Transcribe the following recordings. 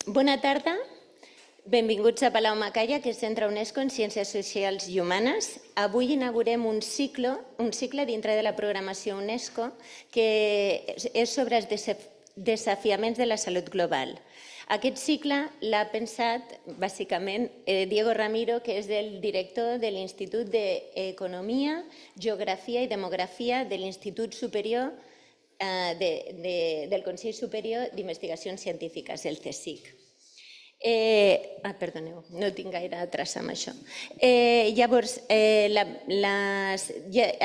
Bona tarda. Benvinguts a Palau Macaya, que és Centre UNESCO en Ciències Socials i Humanes. Avui inaugurem un cicle dintre de la programació UNESCO que és sobre els desafiaments de la salut global. Aquest cicle l'ha pensat, bàsicament, Diego Ramiro, que és el director de l'Institut d'Economia, Geografia i Demografia de l'Institut Superior del Consell Superior d'Investigacions Científiques, el CSIC. Perdoneu, no tinc gaire traça amb això. Llavors,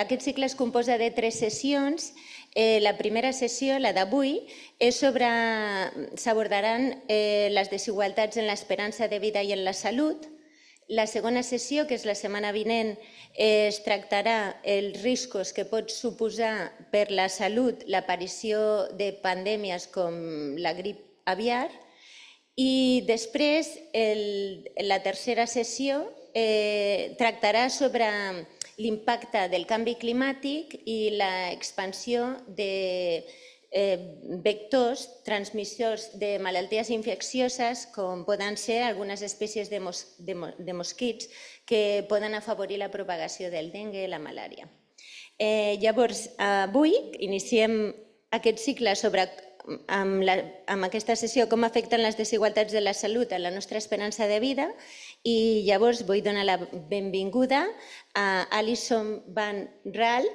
aquest cicle es composa de 3 sessions. La primera sessió, la d'avui, s'abordaran les desigualtats en l'esperança de vida i en la salut. La segona sessió, que és la setmana vinent, es tractarà els riscos que pot suposar per la salut l'aparició de pandèmies com la grip aviar. I després, la tercera sessió tractarà sobre l'impacte del canvi climàtic i l'expansió de vectors transmissors de malalties infeccioses, com poden ser algunes espècies de mosquits que poden afavorir la propagació del dengue i la malària. Llavors, avui iniciem aquest cicle amb aquesta sessió com afecten les desigualtats de la salut a la nostra esperança de vida, i llavors vull donar la benvinguda a Alison Van Raal,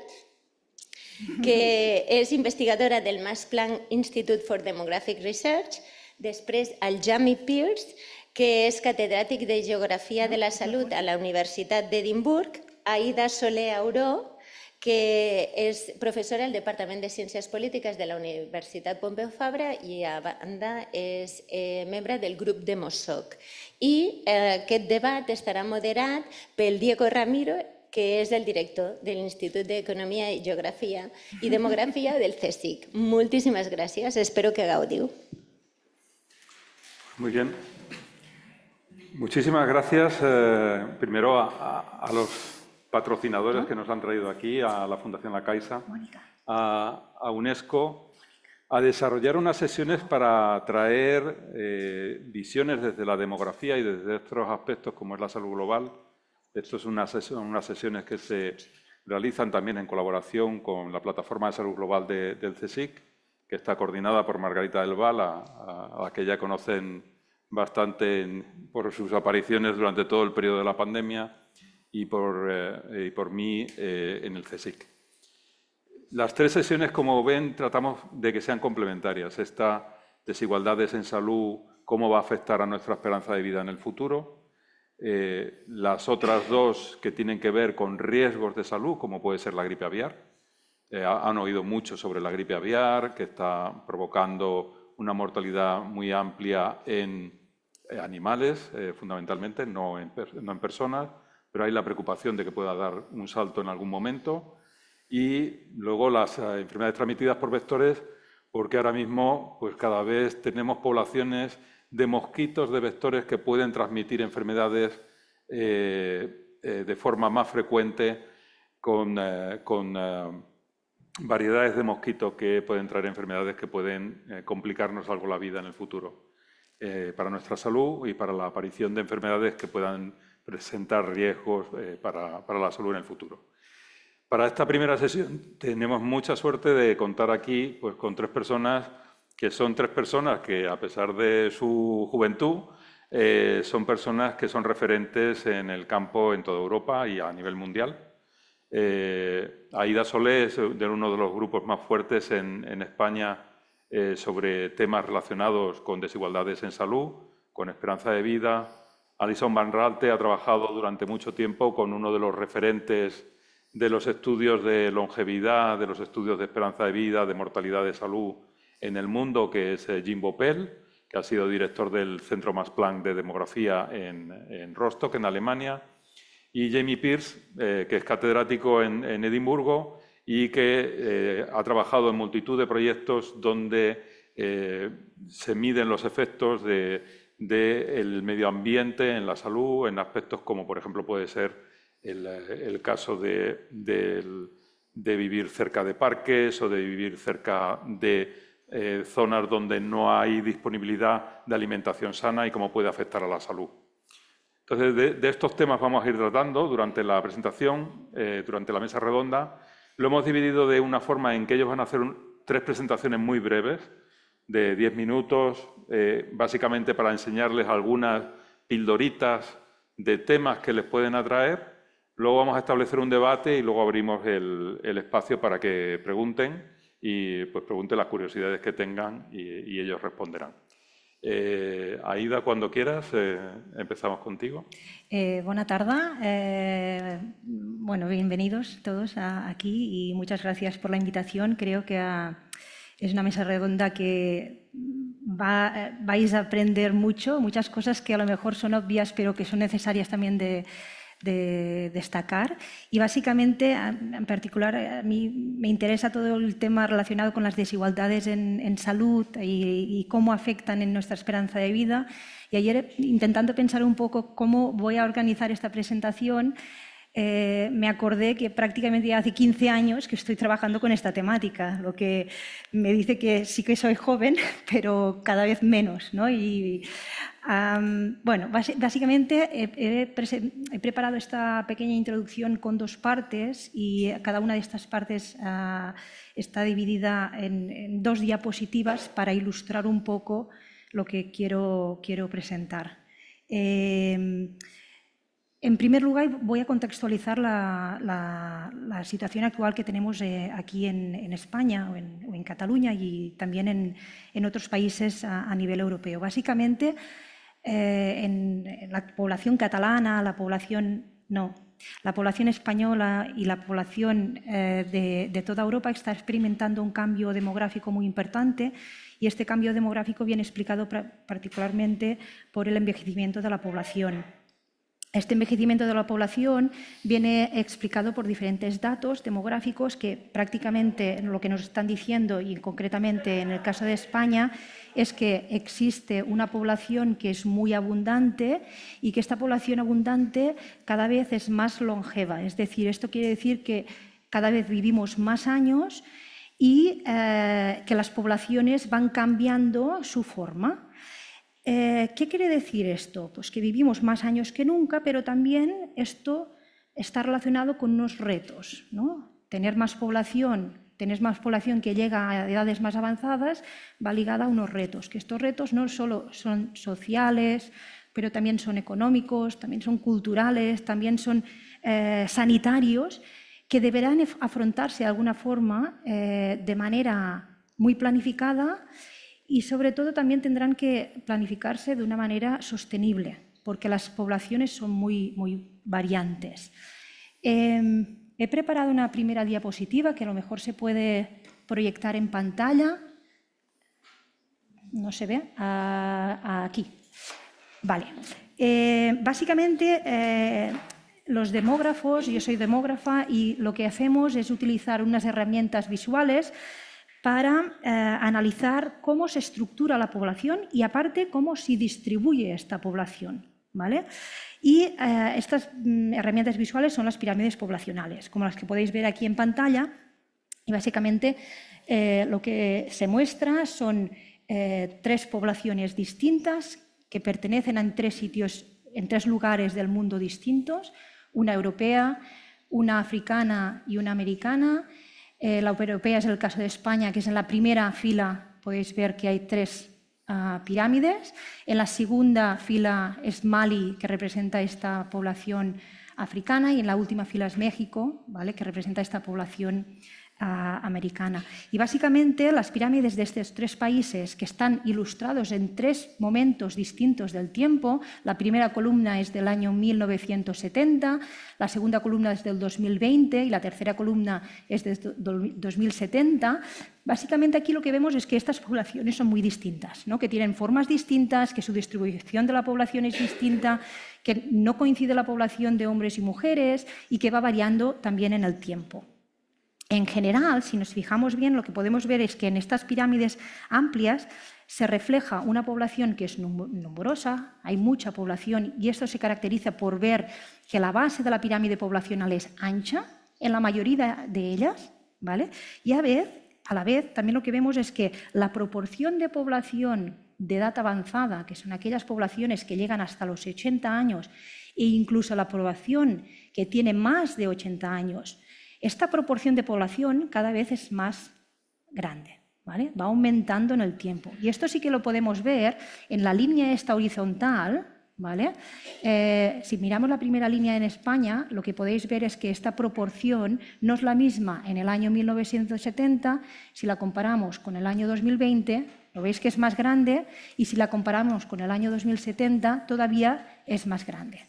que és investigadora del Max Planck Institute for Demographic Research, després al Jamie Pearce, que és catedràtic de Geografia de la Salut a la Universitat d'Edimburg, Aida Soler Auró, que és professora al Departament de Ciències Polítiques de la Universitat Pompeu Fabra i, a banda, és membre del grup de MOSOC. I aquest debat estarà moderat pel Diego Ramiro, que és el director de l'Institut d'Economia, Geografia i Demografia del CSIC. Moltíssimes gràcies, espero que gaudiu. Muy bien. Muchísimas gracias, primero a los patrocinadores que nos han traído aquí, a la Fundación La Caixa, a UNESCO, a desarrollar unas sesiones para traer visiones desde la demografía y desde otros aspectos como es la salud global. Esto es unas sesiones que se realizan también en colaboración con la Plataforma de Salud Global del CSIC, que está coordinada por Margarita del Val, a la que ya conocen bastante por sus apariciones durante todo el periodo de la pandemia, y por mí en el CSIC. Las 3 sesiones, como ven, tratamos de que sean complementarias. Esta, desigualdades en salud, cómo va a afectar a nuestra esperanza de vida en el futuro. Las otras 2 que tienen que ver con riesgos de salud, como puede ser la gripe aviar. Han oído mucho sobre la gripe aviar, que está provocando una mortalidad muy amplia en animales, fundamentalmente, no en personas, pero hay la preocupación de que pueda dar un salto en algún momento. Y luego las enfermedades transmitidas por vectores, porque ahora mismo pues cada vez tenemos poblaciones de mosquitos, de vectores que pueden transmitir enfermedades de forma más frecuente con variedades de mosquitos que pueden traer enfermedades que pueden complicarnos algo la vida en el futuro para nuestra salud y para la aparición de enfermedades que puedan presentar riesgos para la salud en el futuro. Para esta primera sesión tenemos mucha suerte de contar aquí pues, con 3 personas que son 3 personas que, a pesar de su juventud, son personas que son referentes en el campo en toda Europa y a nivel mundial. Aida Solé es de uno de los grupos más fuertes en España sobre temas relacionados con desigualdades en salud, con esperanza de vida. Alison Van Raalte ha trabajado durante mucho tiempo con uno de los referentes de los estudios de longevidad, de los estudios de esperanza de vida, de mortalidad de salud en el mundo, que es Jim Boppel, que ha sido director del Centro Max Planck de Demografía en Rostock, en Alemania, y Jamie Pearce, que es catedrático en Edimburgo y que ha trabajado en multitud de proyectos donde se miden los efectos del medio ambiente en la salud, en aspectos como, por ejemplo, puede ser el caso de vivir cerca de parques o de vivir cerca de zonas donde no hay disponibilidad de alimentación sana y cómo puede afectar a la salud. Entonces, de estos temas vamos a ir tratando durante la presentación, durante la mesa redonda. Lo hemos dividido de una forma en que ellos van a hacer 3 presentaciones muy breves, de 10 minutos, básicamente para enseñarles algunas pildoritas de temas que les pueden atraer. Luego vamos a establecer un debate y luego abrimos el espacio para que pregunten y pues pregunten las curiosidades que tengan y ellos responderán. Aida, cuando quieras, empezamos contigo. Buena tarde. Bueno, bienvenidos todos aquí y muchas gracias por la invitación. Creo que es una mesa redonda que vais a aprender muchas cosas que a lo mejor son obvias, pero que son necesarias también de destacar. Y básicamente, en particular, a mí me interesa todo el tema relacionado con las desigualdades en salud y cómo afectan en nuestra esperanza de vida. Y ayer, intentando pensar un poco cómo voy a organizar esta presentación, me acordé que prácticamente ya hace 15 años que estoy trabajando con esta temática, lo que me dice que sí que soy joven, pero cada vez menos, ¿no? Bueno, básicamente he preparado esta pequeña introducción con 2 partes y cada una de estas partes está dividida en 2 diapositivas para ilustrar un poco lo que quiero presentar. En primer lugar, voy a contextualizar la situación actual que tenemos aquí en España o en Cataluña y también en otros países a nivel europeo. Básicamente, en la población catalana, la población española y la población de toda Europa está experimentando un cambio demográfico muy importante y este cambio demográfico viene explicado particularmente por el envejecimiento de la población. Este envejecimiento de la población viene explicado por diferentes datos demográficos que prácticamente lo que nos están diciendo, y concretamente en el caso de España, es que existe una población que es muy abundante y que esta población abundante cada vez es más longeva. Es decir, esto quiere decir que cada vez vivimos más años y que las poblaciones van cambiando su forma. ¿Qué quiere decir esto? Pues que vivimos más años que nunca, pero también esto está relacionado con unos retos, ¿no? Tener más población que llega a edades más avanzadas va ligada a unos retos, que estos retos no solo son sociales, pero también son económicos, también son culturales, también son sanitarios, que deberán afrontarse de alguna forma de manera muy planificada. Y sobre todo también tendrán que planificarse de una manera sostenible, porque las poblaciones son muy variantes. He preparado una primera diapositiva que a lo mejor se puede proyectar en pantalla. No se ve. Aquí. Vale. Básicamente, los demógrafos, yo soy demógrafa y lo que hacemos es utilizar unas herramientas visuales para analizar cómo se estructura la población y, aparte, cómo se distribuye esta población, ¿vale? Y estas herramientas visuales son las pirámides poblacionales, como las que podéis ver aquí en pantalla. Y, básicamente, lo que se muestra son 3 poblaciones distintas que pertenecen a 3 sitios, en 3 lugares del mundo distintos, una europea, una africana y una americana. La europea es el caso de España, que es en la primera fila, podéis ver que hay 3 pirámides. En la segunda fila es Mali, que representa esta población africana, y en la última fila es México, ¿vale?, que representa esta población americana. Y básicamente las pirámides de estos 3 países, que están ilustrados en 3 momentos distintos del tiempo, la primera columna es del año 1970, la segunda columna es del 2020 y la tercera columna es del 2070. Básicamente aquí lo que vemos es que estas poblaciones son muy distintas, ¿no?, que tienen formas distintas, que su distribución de la población es distinta, que no coincide la población de hombres y mujeres y que va variando también en el tiempo. En general, si nos fijamos bien, lo que podemos ver es que en estas pirámides amplias se refleja una población que es numerosa, hay mucha población, y esto se caracteriza por ver que la base de la pirámide poblacional es ancha en la mayoría de ellas, ¿vale?, y a a la vez, también lo que vemos es que la proporción de población de edad avanzada, que son aquellas poblaciones que llegan hasta los 80 años, e incluso la población que tiene más de 80 años, esta proporción de población cada vez es más grande, ¿vale? Va aumentando en el tiempo. Y esto sí que lo podemos ver en la línea esta horizontal, ¿vale? Si miramos la primera línea en España, lo que podéis ver es que esta proporción no es la misma en el año 1970, si la comparamos con el año 2020, lo veis que es más grande, y si la comparamos con el año 2070, todavía es más grande.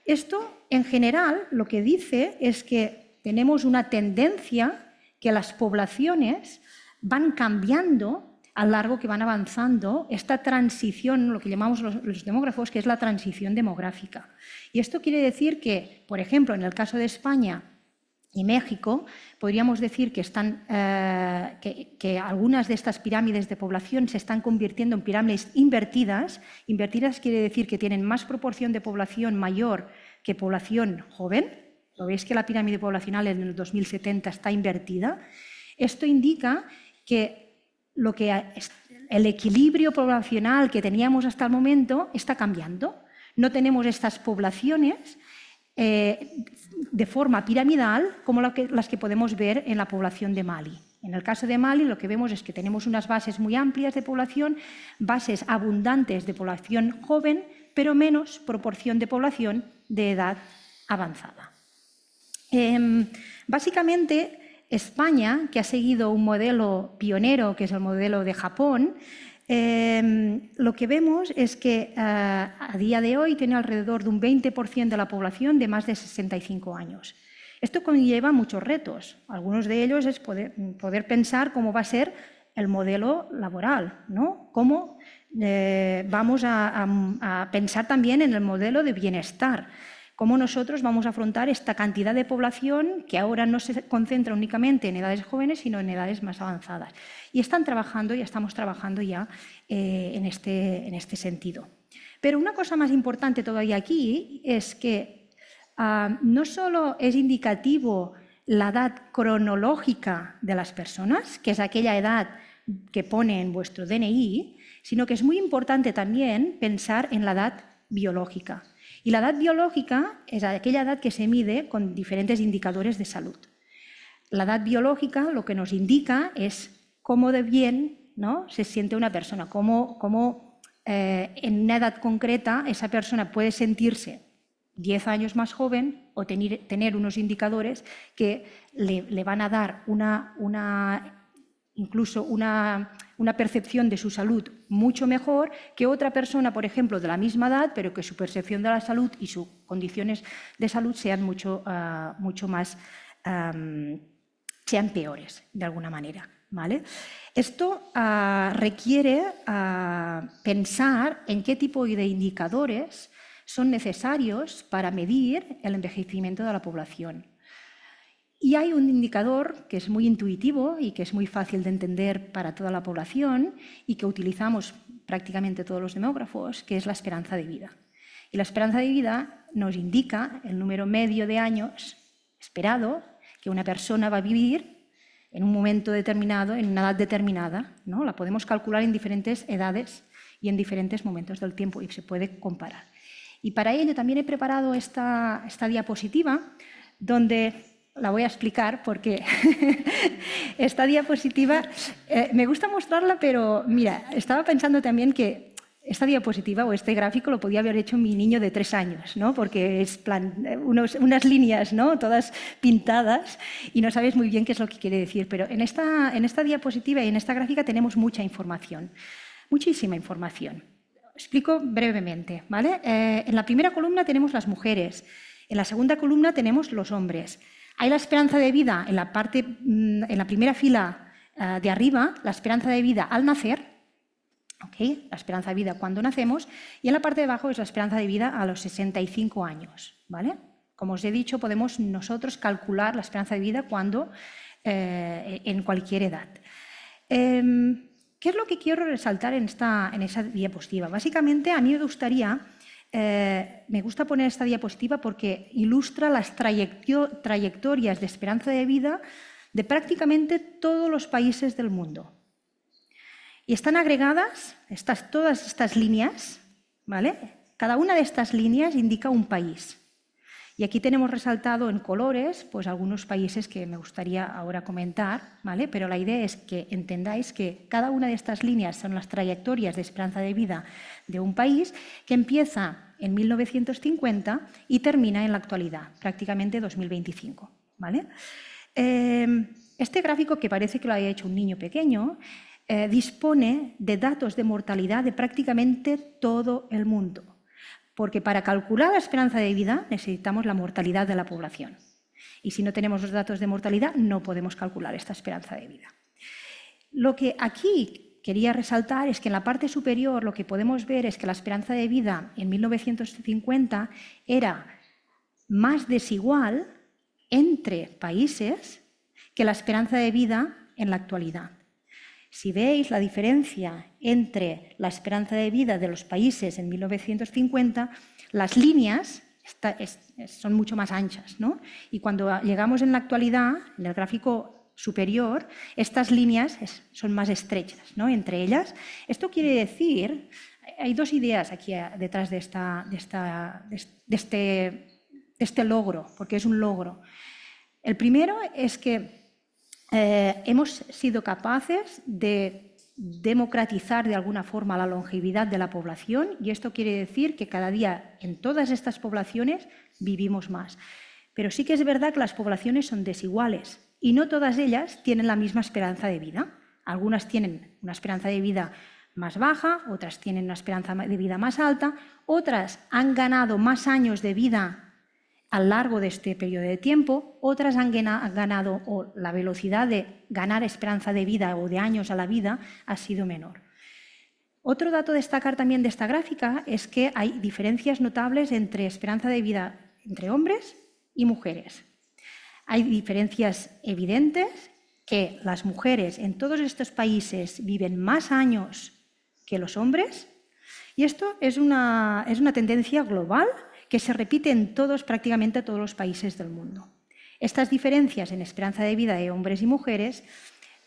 Esto, en general, lo que dice es que tenemos una tendencia que las poblaciones van cambiando a lo largo que van avanzando esta transición, lo que llamamos los demógrafos, que es la transición demográfica. Y esto quiere decir que, por ejemplo, en el caso de España y México, podríamos decir que, que algunas de estas pirámides de población se están convirtiendo en pirámides invertidas. Invertidas quiere decir que tienen más proporción de población mayor que población joven. Lo veis que la pirámide poblacional en el 2070 está invertida. Esto indica que el equilibrio poblacional que teníamos hasta el momento está cambiando. No tenemos estas poblaciones de forma piramidal como las que podemos ver en la población de Mali. En el caso de Mali lo que vemos es que tenemos unas bases muy amplias de población, bases abundantes de población joven, pero menos proporción de población de edad avanzada. Básicamente, España, que ha seguido un modelo pionero, que es el modelo de Japón, lo que vemos es que a día de hoy tiene alrededor de un 20% de la población de más de 65 años. Esto conlleva muchos retos. Algunos de ellos es poder pensar cómo va a ser el modelo laboral, ¿no? Cómo vamos a pensar también en el modelo de bienestar. Cómo nosotros vamos a afrontar esta cantidad de población que ahora no se concentra únicamente en edades jóvenes, sino en edades más avanzadas. Y estamos trabajando ya en este sentido. Pero una cosa más importante todavía aquí es que no solo es indicativo la edad cronológica de las personas, que es aquella edad que pone en vuestro DNI, sino que es muy importante también pensar en la edad biológica. Y la edad biológica es aquella edad que se mide con diferentes indicadores de salud. La edad biológica lo que nos indica es cómo de bien, ¿no?, se siente una persona, cómo en una edad concreta esa persona puede sentirse 10 años más joven o tener unos indicadores que le van a dar incluso una percepción de su salud mucho mejor que otra persona, por ejemplo, de la misma edad, pero que su percepción de la salud y sus condiciones de salud sean mucho más, sean peores, de alguna manera, ¿vale? Esto requiere pensar en qué tipo de indicadores son necesarios para medir el envejecimiento de la población. Y hay un indicador que es muy intuitivo y que es muy fácil de entender para toda la población y que utilizamos prácticamente todos los demógrafos, que es la esperanza de vida. Y la esperanza de vida nos indica el número medio de años esperado que una persona va a vivir en un momento determinado, en una edad determinada, ¿no? La podemos calcular en diferentes edades y en diferentes momentos del tiempo y se puede comparar. Y para ello también he preparado esta diapositiva donde... La voy a explicar porque esta diapositiva, me gusta mostrarla, pero mira, estaba pensando también que esta diapositiva o este gráfico lo podía haber hecho mi niño de 3 años, ¿no? Porque es unas líneas, ¿no?, todas pintadas y no sabes muy bien qué es lo que quiere decir. Pero en esta diapositiva y en esta gráfica tenemos mucha información, muchísima información. Explico brevemente, ¿vale? En la primera columna tenemos las mujeres, en la segunda columna tenemos los hombres. Hay la esperanza de vida en la primera fila de arriba, la esperanza de vida al nacer, ¿okay?, la esperanza de vida cuando nacemos, y en la parte de abajo es la esperanza de vida a los 65 años, ¿vale? Como os he dicho, podemos nosotros calcular la esperanza de vida en cualquier edad. ¿Qué es lo que quiero resaltar en esa diapositiva? Básicamente, a mí me gustaría... me gusta poner esta diapositiva porque ilustra las trayectorias de esperanza de vida de prácticamente todos los países del mundo. Y están agregadas todas estas líneas, ¿vale? Cada una de estas líneas indica un país. Y aquí tenemos resaltado en colores pues, algunos países que me gustaría ahora comentar, ¿vale? Pero la idea es que entendáis que cada una de estas líneas son las trayectorias de esperanza de vida de un país que empieza en 1950 y termina en la actualidad, prácticamente 2025, ¿vale? Este gráfico, que parece que lo haya hecho un niño pequeño, dispone de datos de mortalidad de prácticamente todo el mundo. Porque para calcular la esperanza de vida necesitamos la mortalidad de la población. Y si no tenemos los datos de mortalidad, no podemos calcular esta esperanza de vida. Lo que aquí quería resaltar es que en la parte superior lo que podemos ver es que la esperanza de vida en 1950 era más desigual entre países que la esperanza de vida en la actualidad. Si veis la diferencia entre la esperanza de vida de los países en 1950, las líneas son mucho más anchas, ¿no? Y cuando llegamos en la actualidad, en el gráfico superior, estas líneas son más estrechas, ¿no? Entre ellas. Esto quiere decir, hay dos ideas aquí detrás de este logro, porque es un logro. El primero es que hemos sido capaces de democratizar de alguna forma la longevidad de la población y esto quiere decir que cada día en todas estas poblaciones vivimos más. Pero sí que es verdad que las poblaciones son desiguales y no todas ellas tienen la misma esperanza de vida. Algunas tienen una esperanza de vida más baja, otras tienen una esperanza de vida más alta, otras han ganado más años de vida a lo largo de este periodo de tiempo, otras han ganado, o la velocidad de ganar esperanza de vida o de años a la vida ha sido menor. Otro dato a destacar también de esta gráfica es que hay diferencias notables entre esperanza de vida entre hombres y mujeres. Hay diferencias evidentes que las mujeres en todos estos países viven más años que los hombres y esto es una tendencia global que se repite en prácticamente todos los países del mundo. Estas diferencias en esperanza de vida de hombres y mujeres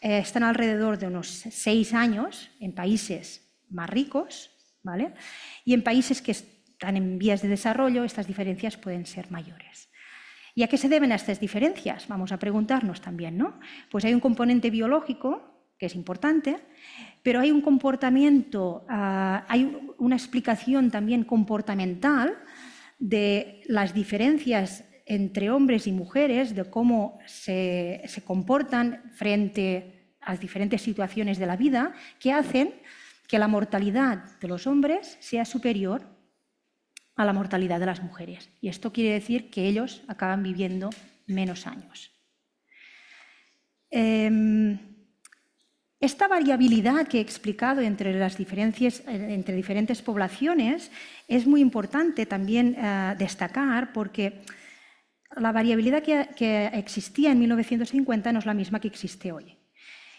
están alrededor de unos 6 años en países más ricos, ¿vale? Y en países que están en vías de desarrollo estas diferencias pueden ser mayores. ¿Y a qué se deben estas diferencias? Vamos a preguntarnos también, ¿no? Pues hay un componente biológico que es importante, pero hay un comportamiento, hay una explicación también comportamental de las diferencias entre hombres y mujeres, de cómo se comportan frente a las diferentes situaciones de la vida, que hacen que la mortalidad de los hombres sea superior a la mortalidad de las mujeres. Y esto quiere decir que ellos acaban viviendo menos años. Esta variabilidad que he explicado entre las diferencias entre diferentes poblaciones es muy importante también destacar porque la variabilidad que existía en 1950 no es la misma que existe hoy.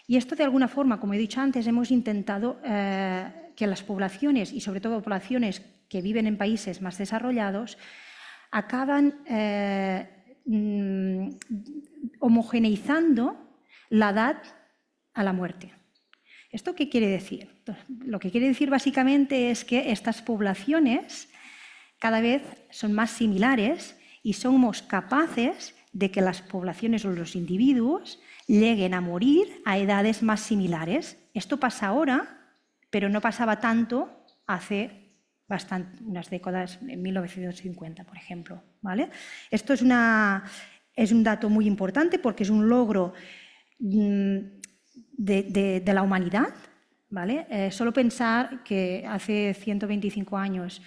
Y esto de alguna forma, como he dicho antes, hemos intentado que las poblaciones y sobre todo poblaciones que viven en países más desarrollados acaban homogeneizando la edad a la muerte. ¿Esto qué quiere decir? Lo que quiere decir básicamente es que estas poblaciones cada vez son más similares y somos capaces de que las poblaciones o los individuos lleguen a morir a edades más similares. Esto pasa ahora, pero no pasaba tanto hace unas décadas, en 1950, por ejemplo, ¿vale? Esto es un dato muy importante porque es un logro de la humanidad, ¿vale? Solo pensar que hace 125 años,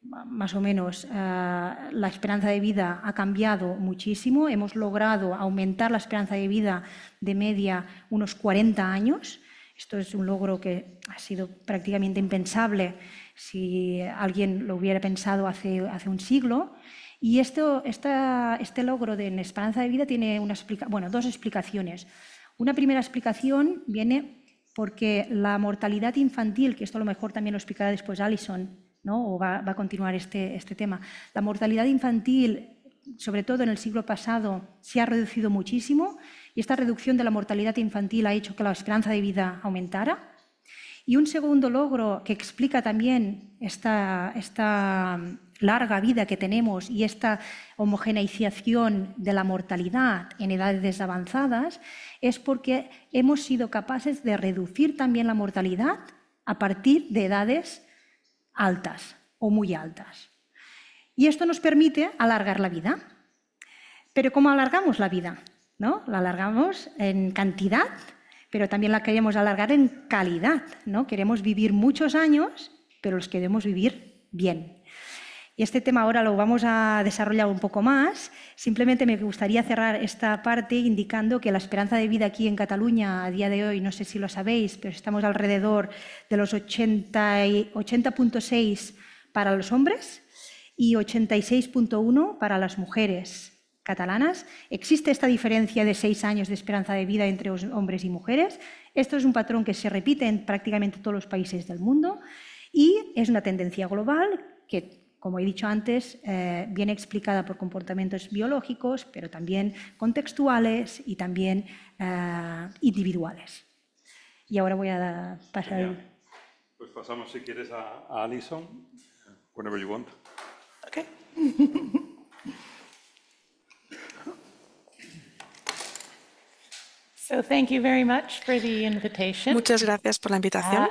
más o menos, la esperanza de vida ha cambiado muchísimo. Hemos logrado aumentar la esperanza de vida de media unos 40 años. Esto es un logro que ha sido prácticamente impensable si alguien lo hubiera pensado hace un siglo. Y este logro de esperanza de vida tiene dos explicaciones. Una primera explicación viene porque la mortalidad infantil, que esto a lo mejor también lo explicará después Alison, ¿no? O va a continuar este tema. La mortalidad infantil, sobre todo en el siglo pasado, se ha reducido muchísimo y y esta reducción de la mortalidad infantil ha hecho que la esperanza de vida aumentara. Y un segundo logro que explica también esta larga vida que tenemos y esta homogeneización de la mortalidad en edades avanzadas es porque hemos sido capaces de reducir también la mortalidad a partir de edades altas o muy altas. Y esto nos permite alargar la vida. Pero ¿cómo alargamos la vida? ¿No? La alargamos en cantidad, pero también la queremos alargar en calidad, ¿no? Queremos vivir muchos años, pero los queremos vivir bien. Y este tema ahora lo vamos a desarrollar un poco más. Simplemente me gustaría cerrar esta parte indicando que la esperanza de vida aquí en Cataluña a día de hoy, no sé si lo sabéis, pero estamos alrededor de los 80,6 para los hombres y 86,1 para las mujeres catalanas. Existe esta diferencia de 6 años de esperanza de vida entre hombres y mujeres. Esto es un patrón que se repite en prácticamente todos los países del mundo y es una tendencia global que, como he dicho antes, viene explicada por comportamientos biológicos, pero también contextuales y también individuales. Y ahora voy a pasar... Pues pasamos, si quieres, a Alison, whenever you want. Okay. So thank you very much for the invitation. Muchas gracias por la invitación.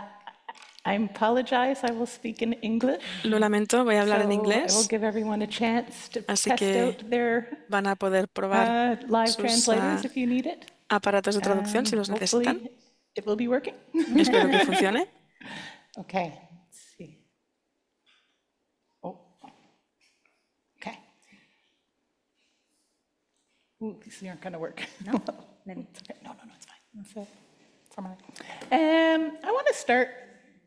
I apologize, I will speak in English. Lo lamento, voy a hablar en So I will inglés, give everyone a chance to así test que out their van a poder probar live sus translators if you need it. aparatos de traducción si los necesitan. Hopefully it will be working. Espero que funcione. Okay, let's see. Oh, okay. Ooh, these aren't going to work. No? It's okay. No, it's fine. That's it. For my... I want to start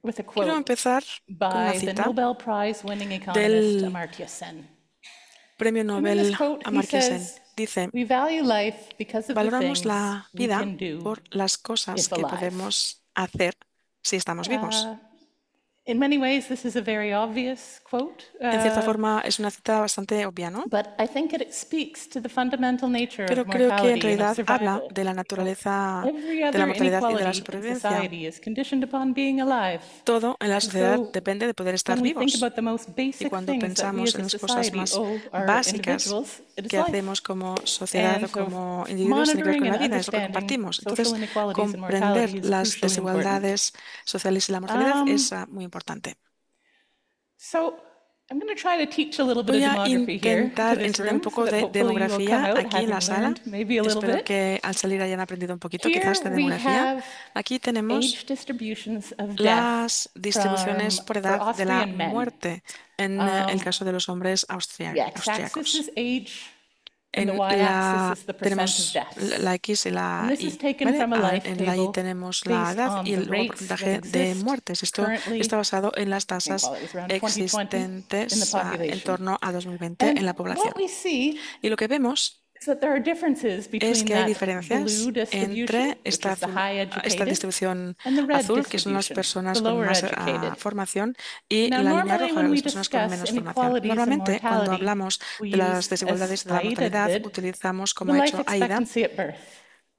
with a Quiero quote empezar con una by the cita Nobel Prize-winning economist del Amartya Sen. Premio And in Nobel this quote, he Amartya Sen. says, Dice, "We value life because of the valoramos things la we vida can do por las cosas if que alive." podemos hacer si estamos vivos. In many ways, this is a very obvious quote. En cierta forma es una cita bastante obvia, ¿no? But I think it speaks to the fundamental nature Pero of creo que en mortality and of realidad habla survival. de la naturaleza Every de la other mortalidad y de la inequality in supervivencia. society is conditioned upon being alive. Todo en la And sociedad so, depende de poder estar when we think vivos. about the most Y basic cuando things that we pensamos as en a las cosas society más owe our básicas individuals, it is que life. hacemos como sociedad o And so como individuos, tiene que ver monitoring con la and vida, es lo que understanding compartimos. social Entonces, inequalities and comprender mortality is las crucially important. desigualdades sociales y la mortalidad es muy importante. So I'm going to try to teach a little bit Voy of a demography here to intentar this enseñar un room so poco that de hopefully you will come demografía out aquí en la having sala. learned maybe a little Espero bit. que al salir hayan aprendido un poquito Here quizás de we demografía. have Aquí tenemos age distributions of death las distribuciones for por edad de la Austrian men. muerte en el caso de los hombres The x-axis austriacos. is age, and the En y-axis is the percent of tenemos deaths. la X y la And this Y. is taken ¿Vale? from a life En la Y table tenemos la based edad on y the el luego rates that porcentaje de exist muertes. Esto currently. está basado en las I think, tasas well, it was around 2020 in the existentes en population. torno a 2020 en la And población. what we see Y lo que vemos is that there are differences es between que hay that diferencias blue distribution, entre which is the high esta educated, distribución and the red azul, que son las distribution, the personas con lower más educated. formación, y Now, la línea normally roja, when we las personas con discuss menos formación. inequalities and Normalmente, cuando mortality, hablamos we de las use, desigualdades as de la Aida mortalidad, did, utilizamos, the como ha life hecho Aida, expectancy at birth.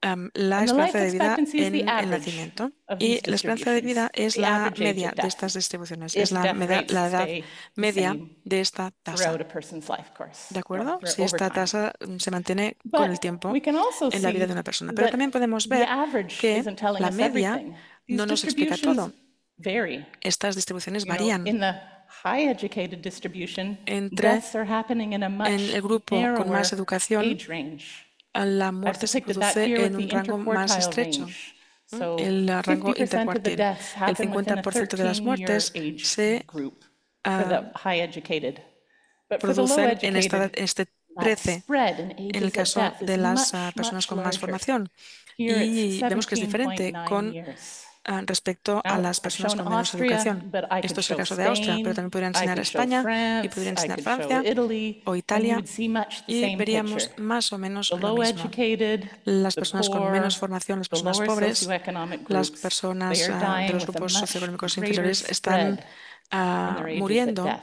la And the life esperanza de vida expectancy is the en el average nacimiento. of Y these la esperanza de vida distributions, es the la average age media of de death, estas distribuciones, if es la death rates edad stay the media same de esta tasa. throughout a person's life course, ¿De acuerdo? or Si over esta time. tasa se mantiene con el But tiempo we can also en la vida de see una persona. Pero that también podemos the ver average que isn't telling la us media everything. These no nos explica distributions todo. vary. Estas distribuciones You know, varían. in the high educated distribution, Entre deaths are happening in a much en el grupo con más narrower educación, age range. la I've muerte se depicted that produce here with en the un rango más interquartile estrecho, range. So el rango 50% of the intercuartil. deaths El happen within a 50% de las 13-year muertes age se group for the high educated. But for the low producen en educated, este that 13 spread in en el ages of caso death de is las much, personas much con más larger. formación. Here it's Y vemos que es diferente 17.9 con years. respecto a Now, las I've personas shown con menos Austria, educación. but I Esto could es el show caso de Austria, pero Spain, también podría I enseñar could show España y France, podría I enseñar could show Francia Italy, o and you Italia would see much the y same veríamos picture. más o menos The lo low mismo. educated, Las the personas con poor, menos formación, las the personas lower pobres, socioeconomic las groups, personas they are de dying los with a grupos much socioeconómicos greater inferiores están spread in their ages at muriendo death.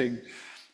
interesting.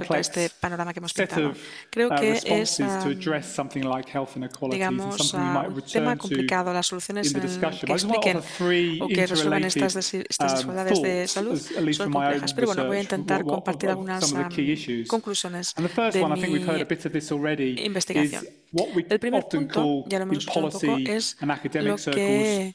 respecto a este complex panorama que hemos set pintado. of Creo que es, responses to address something like health inequalities and digamos, something we might un tema return to complicado, las soluciones in the que discussion. But I just want to expliquen offer three o que resuelvan estas interrelated desigualdades de thoughts, salud at least son from my own complejas. Pero bueno, voy a research, intentar compartir of algunas some of the key issues. conclusiones And the first de one, I think we've heard a mi bit of this already, investigación. is what we El primer often punto, call ya lo hemos in escuchado un poco, policy es and lo academic circles que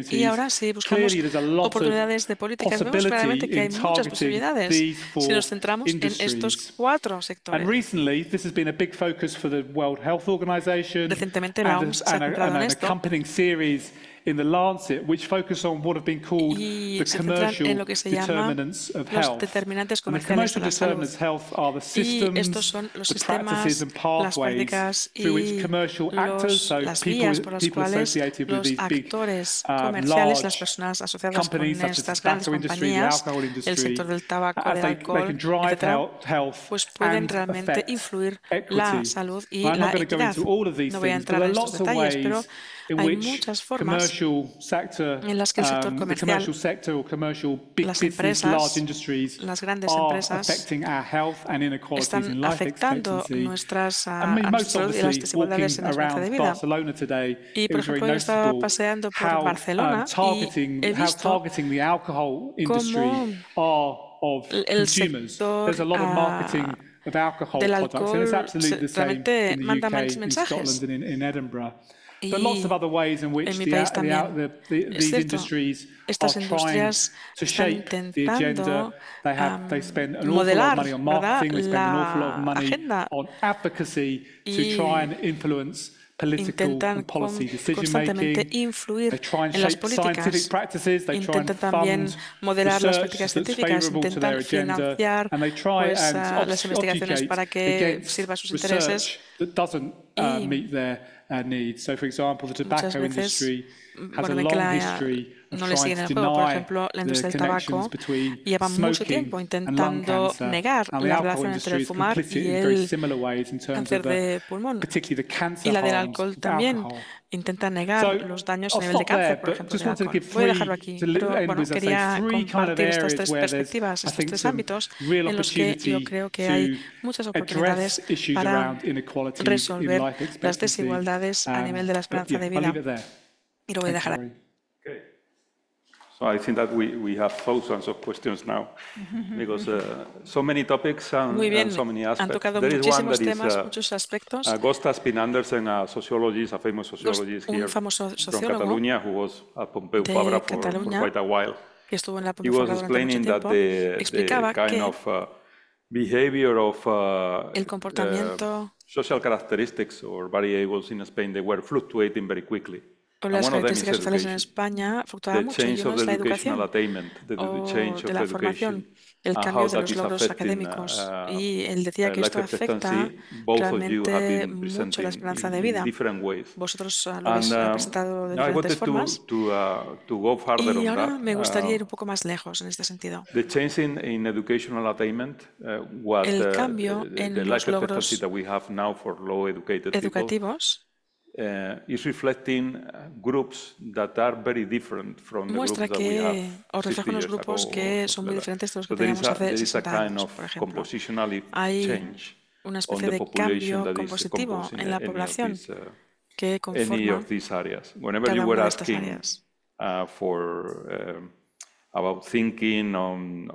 opportunities. Y ahora sí buscamos Clearly, there's a lot of oportunidades de políticas. Vemos claramente que hay possibility in muchas targeting posibilidades these si four nos centramos en estos industries. 4 And sectores. recently, this has been a big focus for the World Health Organization Recientemente la OMS se ha centrado en an esto. accompanying series in the Lancet, which focus on what have been called y the se centran commercial en lo que se llama determinants of los health. determinantes And the comerciales de commercial la salud. determinants of health are the Y estos systems, son los the practices sistemas, and las pathways prácticas through which y commercial actors, so las people vías por las cuales associated with los these big, actores comerciales, las large personas asociadas con companies such as the estas grandes tobacco industry, the compañías, alcohol el industry, sector del tabaco, as del they alcohol, can drive etcétera, health pues pueden and realmente affect influir la equity. salud y I'm la not going to go equidad. into all of these No voy a things, but entrar there en are estos lots of detalles, pero ways in hay which muchas formas commercial sector, en las que el sector the commercial sector or commercial big las business, large empresas, industries las grandes are empresas affecting our health and inequalities están in life afectando expectancy. nuestras, I mean, a nuestra most salud y las obviously, desigualdades walking en la esperanza de around vida. Barcelona today, Y, it por was very ejemplo, yo estaba noticeable paseando por how Barcelona y he how visto targeting the alcohol industry cómo are of el consumers. sector There's a lot of marketing of alcohol del products, and it's alcohol absolutely the same realmente in the manda UK, in mensajes. Scotland, and in Edinburgh. But lots of Y other ways in which en mi país también. Es these cierto, industries are estas trying industrias to están shape the agenda. intentando They spend an awful lot of money modelar, on ¿verdad?, marketing. They spend an awful lot of la money agenda on advocacy to y try and influence political intentan and policy decision constantemente making. influir They try and en las shape scientific políticas. practices. They try and Intentan también fund modelar las research prácticas that's científicas, favourable to their intentan agenda, financiar and they try pues, and las investigaciones obfuscate para que against sirva a sus intereses. research that doesn't Y meet their needs. So, for example, the muchas tobacco veces, industry has a ven que long history of no le trying siguen to el juego. Por deny ejemplo, la the industria del connections tabaco between lleva mucho smoking tiempo and lung intentando cancer, negar and the la alcohol relación entre industry el is fumar complicit y in very el similar ways in terms cáncer of de pulmón. particularly the Y cancer la del harms alcohol of también alcohol. intenta So negar los daños a I'll nivel de stop there, cáncer, por but ejemplo, just del wanted to alcohol. give Voy a dejarlo three, aquí, to pero end bueno, with, as I say, quería three kind of compartir estas areas tres where there's, perspectivas, I estos think, tres some ámbitos real en los que yo opportunity creo que hay to muchas address oportunidades issues para around inequalities in resolver life las expectancy. desigualdades a nivel de la But esperanza yeah, de I'll vida. leave it there. Y lo voy a Thanks, dejar Rory. Okay. So I think that we have thousands of questions now because so many topics Muy bien, and so many han aspects. tocado There is one muchísimos that is temas, muchos aspectos. Gösta Spin-Andersen, a sociologist, a famous sociologist Un here famoso from sociólogo Catalonia who was at Pompeu de Fabra for Cataluña, quite a while. que estuvo en la He Pompeu was Fabra durante mucho explaining that tiempo, the explicaba kind que of behavior of el comportamiento social characteristics or variables in Spain, they were fluctuating very quickly. o And las one of them is características sociales en education. España fluctuaban The mucho y change uno of es the la educational educación attainment, the o change de of la education, formación, el and cambio how de that los is logros affecting académicos. Y él decía que life esto afecta expectancy. Both of you have realmente been mucho la presenting esperanza de in vida. different ways. Vosotros lo And habéis presentado de now I diferentes wanted formas. to go further Y on ahora me gustaría ir that. un poco más lejos en este sentido. The change in educational attainment, what El cambio the en life los expectancy logros that we have now for low-educated people educativos is reflecting groups that are very different from the groups muestra that we have que os refleja 60 unos years grupos ago que or son something muy like that. diferentes de los So que teníamos hace there is a 60 kind años, of por ejemplo. compositional Hay change una on especie the de population cambio that is compositivo composing en la any of población these que conforma areas. Whenever cada you were una de estas asking áreas. About thinking on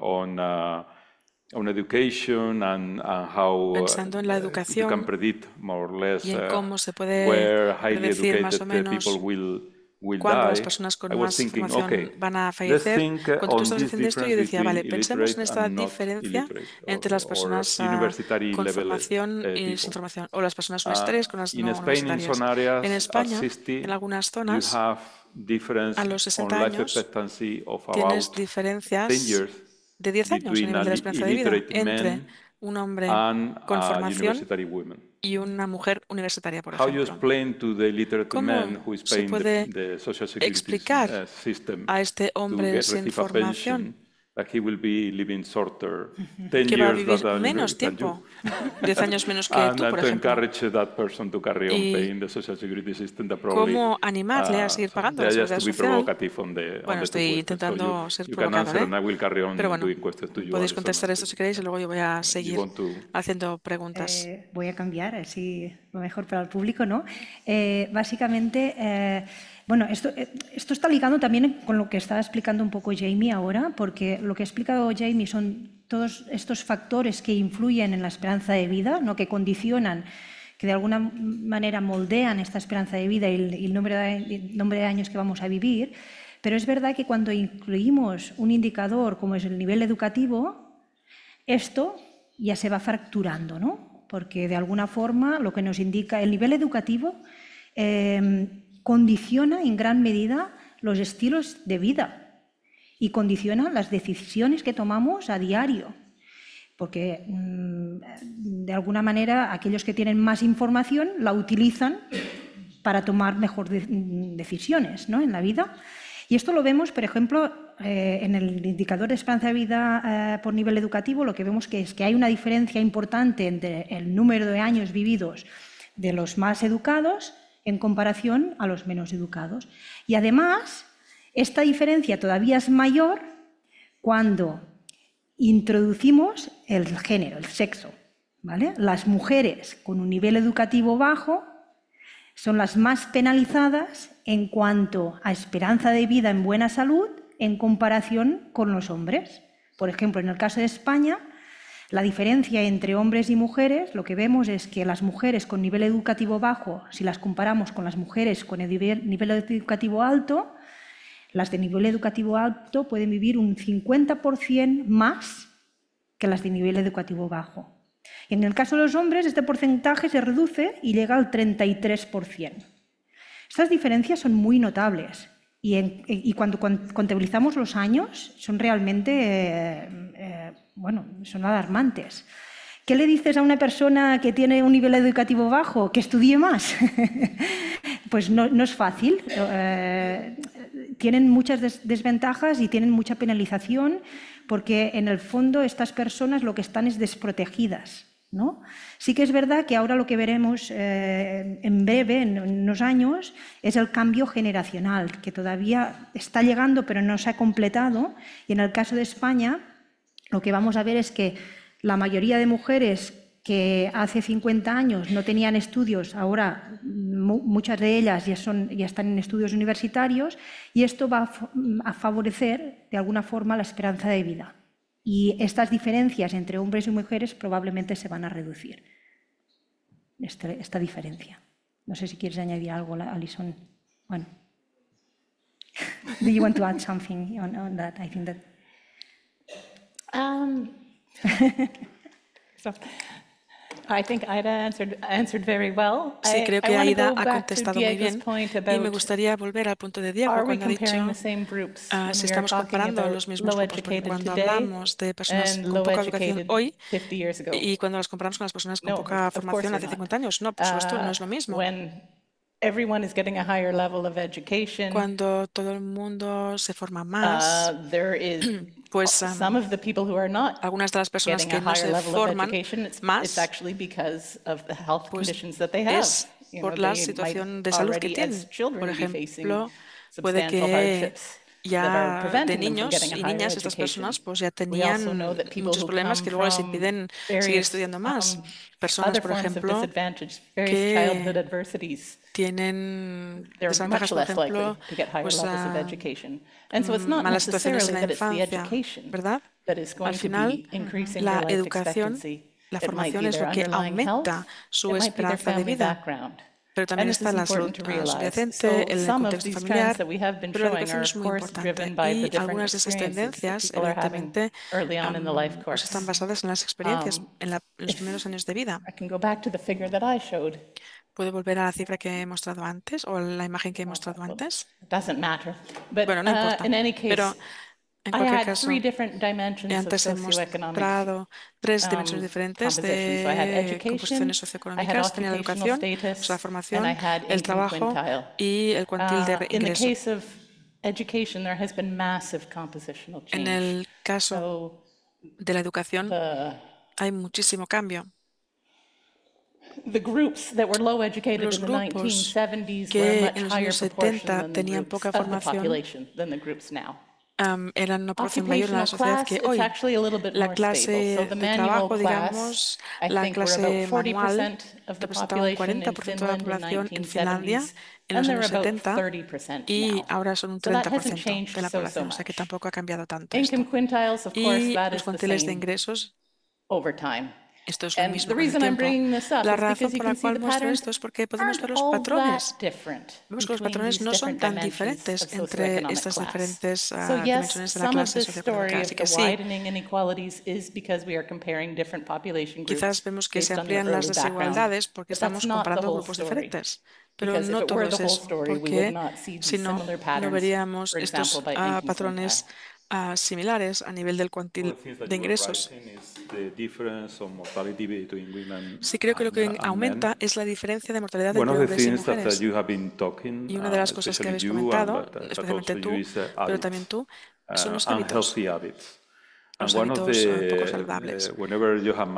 education and how Pensando en la you can educación predict more or less y en cómo se puede where highly predecir más educated o menos people will cuándo las die, personas con I was más thinking, formación okay, van a let's fallecer. think Cuando tú on estabas this diciendo esto, yo difference decía, between vale, pensemos en illiterate esta and not diferencia illiterate, entre las or personas universitary con level formación y people. sin formación, o las personas universitarias con las In no Spain, in universitarias. some areas, En at España, 60, en algunas you zonas, have difference a los 60 on life años, expectancy of tienes about 10 diferencias years de 10 años a between nivel de la esperanza de vida illiterate entre men un hombre and con formación universitary women. y una mujer universitaria, por How you ejemplo. explain to the illiterate man ¿Cómo who is se paying puede the social security explicar system a este to hombre sin receive a formación pension that he will be living shorter 10 que va a years vivir than menos you? tiempo, 10 años menos que And tú, por to ejemplo? encourage that person to carry on Y paying the social security system that probably ¿cómo animarle a seguir pagando la just seguridad to be social? provocative on Bueno, the two estoy questions. So intentando ser you can provocador, answer and I will carry on Pero bueno, doing questions to you, podéis Alison, contestar and esto si queréis y luego yo voy a seguir want to haciendo preguntas. Voy a cambiar, así lo mejor para el público, ¿no? Básicamente, bueno, esto está ligado también con lo que estaba explicando un poco Jamie ahora, porque lo que ha explicado Jamie son todos estos factores que influyen en la esperanza de vida, ¿no? Que condicionan, que de alguna manera moldean esta esperanza de vida y el número de años que vamos a vivir. Pero es verdad que cuando incluimos un indicador como es el nivel educativo, esto ya se va fracturando, ¿no? Porque de alguna forma lo que nos indica el nivel educativo condiciona en gran medida los estilos de vida y condiciona las decisiones que tomamos a diario. Porque, de alguna manera, aquellos que tienen más información la utilizan para tomar mejores decisiones, ¿no?, en la vida. Y esto lo vemos, por ejemplo, en el indicador de esperanza de vida por nivel educativo. Lo que vemos es que hay una diferencia importante entre el número de años vividos de los más educados en comparación a los menos educados. Y además, esta diferencia todavía es mayor cuando introducimos el género, el sexo, ¿vale? Las mujeres con un nivel educativo bajo son las más penalizadas en cuanto a esperanza de vida en buena salud en comparación con los hombres. Por ejemplo, en el caso de España, la diferencia entre hombres y mujeres, lo que vemos es que las mujeres con nivel educativo bajo, si las comparamos con las mujeres con el nivel educativo alto, las de nivel educativo alto pueden vivir un 50% más que las de nivel educativo bajo. Y en el caso de los hombres, este porcentaje se reduce y llega al 33%. Estas diferencias son muy notables y cuando contabilizamos los años son realmente, son alarmantes. ¿Qué le dices a una persona que tiene un nivel educativo bajo? ¿Que estudie más? Pues no es fácil. Tienen muchas desventajas y tienen mucha penalización porque, en el fondo, estas personas lo que están es desprotegidas, ¿no? Sí que es verdad que ahora lo que veremos en breve, en unos años, es el cambio generacional, que todavía está llegando pero no se ha completado. Y en el caso de España, lo que vamos a ver es que la mayoría de mujeres que hace 50 años no tenían estudios, ahora muchas de ellas ya están en estudios universitarios, y esto va a favorecer de alguna forma la esperanza de vida. Y estas diferencias entre hombres y mujeres probablemente se van a reducir, esta diferencia. No sé si quieres añadir algo, Alison. Bueno. Do you want to add something on that? I think that... I think Ida answered very well. Sí, creo que Aida ha contestado muy bien y me gustaría volver al punto de Diego cuando ha dicho si estamos comparando los mismos grupos, porque cuando hablamos de personas con poca educación hoy y cuando las comparamos con las personas con poca formación hace 50 años, no, por supuesto, no es lo mismo. Cuando todo el mundo se forma más, pues algunas de las personas que no se forman más, pues es por la situación de salud que tienen. Por ejemplo, puede que ya de niños y niñas estas personas pues ya tenían muchos problemas que luego les impiden seguir estudiando más. Personas, por ejemplo, que tienen desventajas, por ejemplo, pues, malas situaciones en la infancia, ¿verdad? Al final, la educación, la formación es lo que aumenta su esperanza de vida. Pero también está la salud subyacente, el contexto familiar, pero la educación es muy importante y algunas de esas tendencias, evidentemente, pues están basadas en las experiencias en los primeros años de vida. ¿Puedo volver a la cifra que he mostrado antes o la imagen que he mostrado antes? Bueno, no importa, pero en cualquier caso, antes he mostrado 3 dimensiones diferentes de composiciones socioeconómicas. Tenía la educación, pues la formación, el trabajo y el cuantil de ingreso. En el caso de la educación hay muchísimo cambio. Los grupos que en los años 70 tenían poca formación eran una población mayor en la sociedad que hoy. La clase de trabajo, digamos, la clase manual representaba un 40% de la población en Finlandia en los años 70 y ahora son un 30% de la población, o sea que tampoco ha cambiado tanto esto. Y los cuantiles de ingresos Esto es lo mismo con el tiempo. La razón por la cual muestro esto es porque podemos ver los patrones. Vemos que los patrones no son tan diferentes entre estas diferentes dimensiones de la clase socioeconómica. Así que sí, quizás vemos que se amplían las desigualdades porque estamos comparando grupos diferentes. Pero no todo es eso, porque si no, no veríamos estos patrones similares a nivel del de ingresos. Sí, creo que lo que aumenta es la diferencia de mortalidad entre hombres y mujeres. Y una de las cosas que habéis comentado, especialmente tú, pero también tú, son los hábitos. Los hábitos poco saludables. Y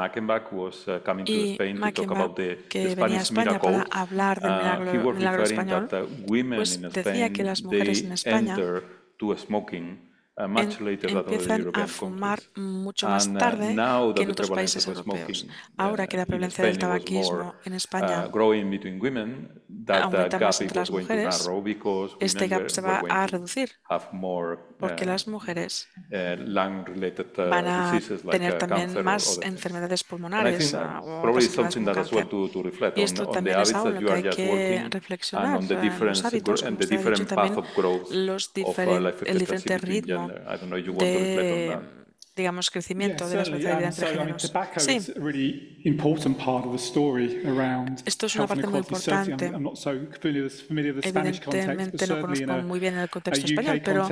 Mackenbach, que venía a España para hablar del milagro español, pues decía que las mujeres en España empiezan a fumar mucho más tarde que en otros países europeos. Ahora que la prevalencia del tabaquismo en España aumenta más entre las mujeres, este gap se va a reducir, porque las mujeres van a tener también más enfermedades pulmonares o relacionadas con cáncer. Y esto también es algo en lo que hay que reflexionar, los hábitos, como usted ha dicho, también el diferente ritmo de, digamos, crecimiento de la esperanza de vida entre géneros. Sí, esto es una parte muy importante. Evidentemente no conozco muy bien el contexto español, pero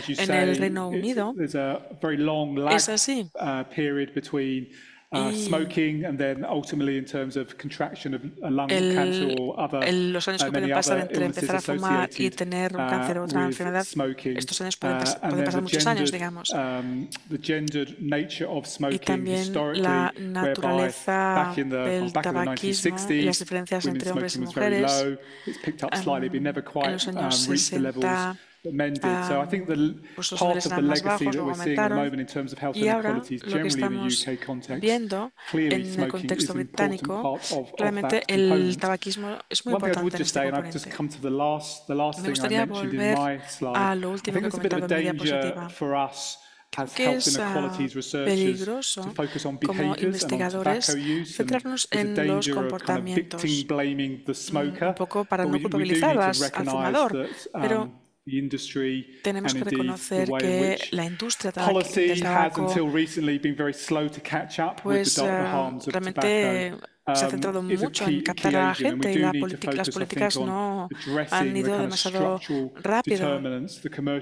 en el Reino Unido es así. Los años que pueden pasar entre empezar a fumar y tener un cáncer o otra enfermedad, estos años pueden pasar muchos años, digamos. Y también la naturaleza del tabaquismo y las diferencias entre hombres y mujeres. En los años 60 pues los niveles eran más bajos, luego aumentaron, y ahora lo que estamos viendo en el contexto británico, realmente el tabaquismo es muy importante en este componente. Me gustaría volver a lo último que he comentado en mi diapositiva, que es peligroso como investigadores centrarnos en los comportamientos, un poco para no culpabilizar al fumador, pero tenemos que reconocer que la industria del tabaco pues realmente se ha centrado mucho en captar a la gente y las políticas no han ido demasiado rápido,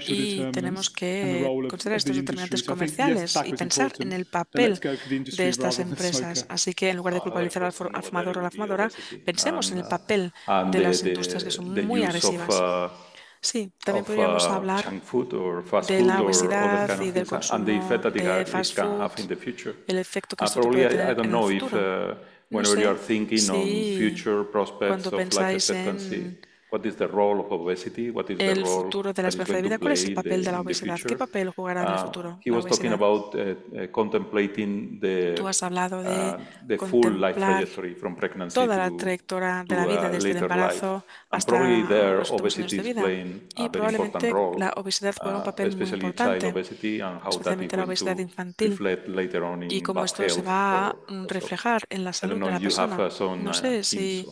y tenemos que considerar estos determinantes comerciales y pensar en el papel de estas empresas. Así que en lugar de culpabilizar al fumador o a la fumadora, pensemos en el papel de las industrias que son muy agresivas. Sí, también podríamos hablar de la obesidad y del consumo de fast food, el efecto que esto puede tener en el futuro. No sé si cuando pensáis en el futuro de la esperanza de vida, ¿cuál es el papel de la obesidad? ¿Qué papel jugará en el futuro la obesidad? Tú has hablado de contemplar toda la trayectoria de la vida desde el embarazo hasta los últimos años de vida, y probablemente la obesidad juega un papel muy importante, especialmente la obesidad infantil, y cómo esto se va a reflejar en la salud de la persona. No sé si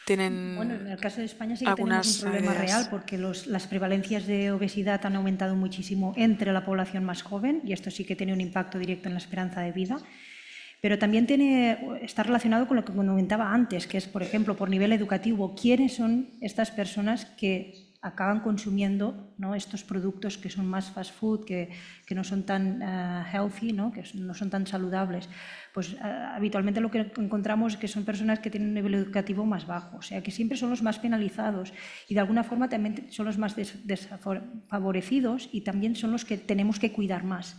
tienen Bueno, en el caso de España sí que tenemos un problema real, porque las prevalencias de obesidad han aumentado muchísimo entre la población más joven, y esto sí que tiene un impacto directo en la esperanza de vida. Pero también está relacionado con lo que comentaba antes, que es, por ejemplo, por nivel educativo, quiénes son estas personas que acaban consumiendo, ¿no?, estos productos que son más fast food, que no son tan healthy, ¿no?, que no son tan saludables. Pues habitualmente lo que encontramos es que son personas que tienen un nivel educativo más bajo, o sea que siempre son los más penalizados, y de alguna forma también son los más desfavorecidos, y también son los que tenemos que cuidar más.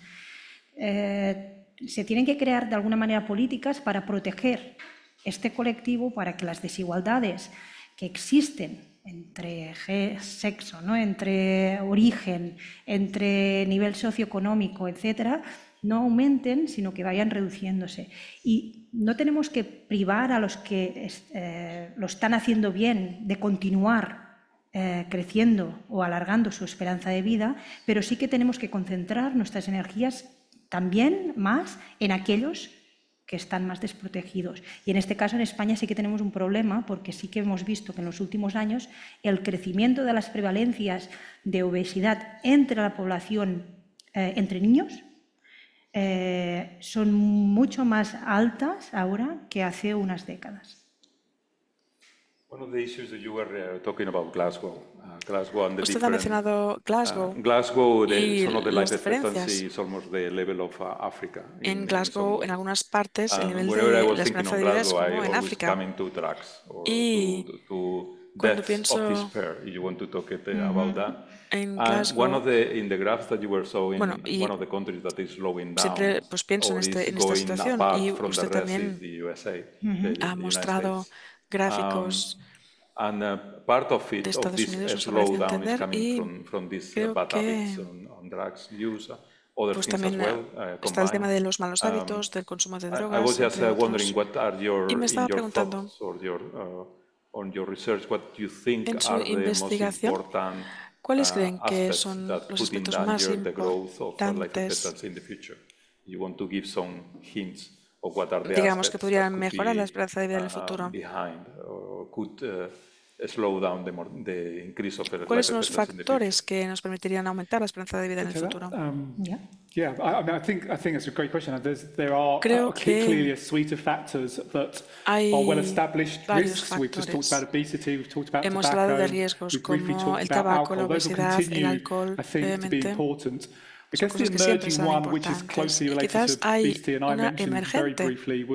Se tienen que crear de alguna manera políticas para proteger este colectivo, para que las desigualdades que existen entre sexo, ¿no?, entre origen, entre nivel socioeconómico, etcétera, no aumenten, sino que vayan reduciéndose. Y no tenemos que privar a los que lo están haciendo bien de continuar creciendo o alargando su esperanza de vida, pero sí que tenemos que concentrar nuestras energías también más en aquellos que están más desprotegidos. Y en este caso en España sí que tenemos un problema porque sí que hemos visto que en los últimos años el crecimiento de las prevalencias de obesidad entre la población, entre niños, son mucho más altas ahora que hace unas décadas. One of the issues that you were talking about Glasgow, Glasgow and the Usted ha mencionado Glasgow Glasgow, y some of the las life expectancy diferencias. is almost the level of Africa. En Glasgow, en algunas partes, el nivel Whenever I de was la thinking esperanza of de vida es Glasgow, I como en always África. coming to drugs or Y to cuando deaths of pienso despair. If you want to talk about that. en And one of Glasgow, in the graphs that you were showing, bueno, y one of the countries that is slowing down siempre pues pienso or en is esta going situación apart y from the usted rest is también the USA, ha the United mostrado States. gráficos And part of de this Estados Unidos, eso parece slowdown is entender, coming y from these creo bad que habits on drugs use, other pues things as también well, está el tema combined. de los malos hábitos, del consumo de I was drogas, just entre wondering otros. what are Y me estaba in your preguntando, thoughts or on your research, what you think en su are the most investigación, important ¿cuáles creen que aspects son that los put in aspectos más danger the growth of life importantes, expectancy in the future? You want to give some hints of what are the digamos, que aspects podrían that could mejorar la be esperanza de vida en el futuro? behind or could slow down the increase of life ¿Cuáles son los expectancy in the future? factores que nos permitirían aumentar la esperanza de vida en el futuro? Yeah, I mean, I think it's a great question. There are Creo clearly que a suite of factors that hay are well-established varios risks. We've just talked factores. about obesity, we've talked about Hemos hablado de tobacco, riesgos we've briefly como talked el about tabaco, la alcohol. Those will obesidad, el continue, alcohol, I think, to be obviamente. important. I Son guess the cosas que siempre emerging serán one, which is importantes. closely Y related quizás to hay obesity, and I una mentioned very emergente. briefly,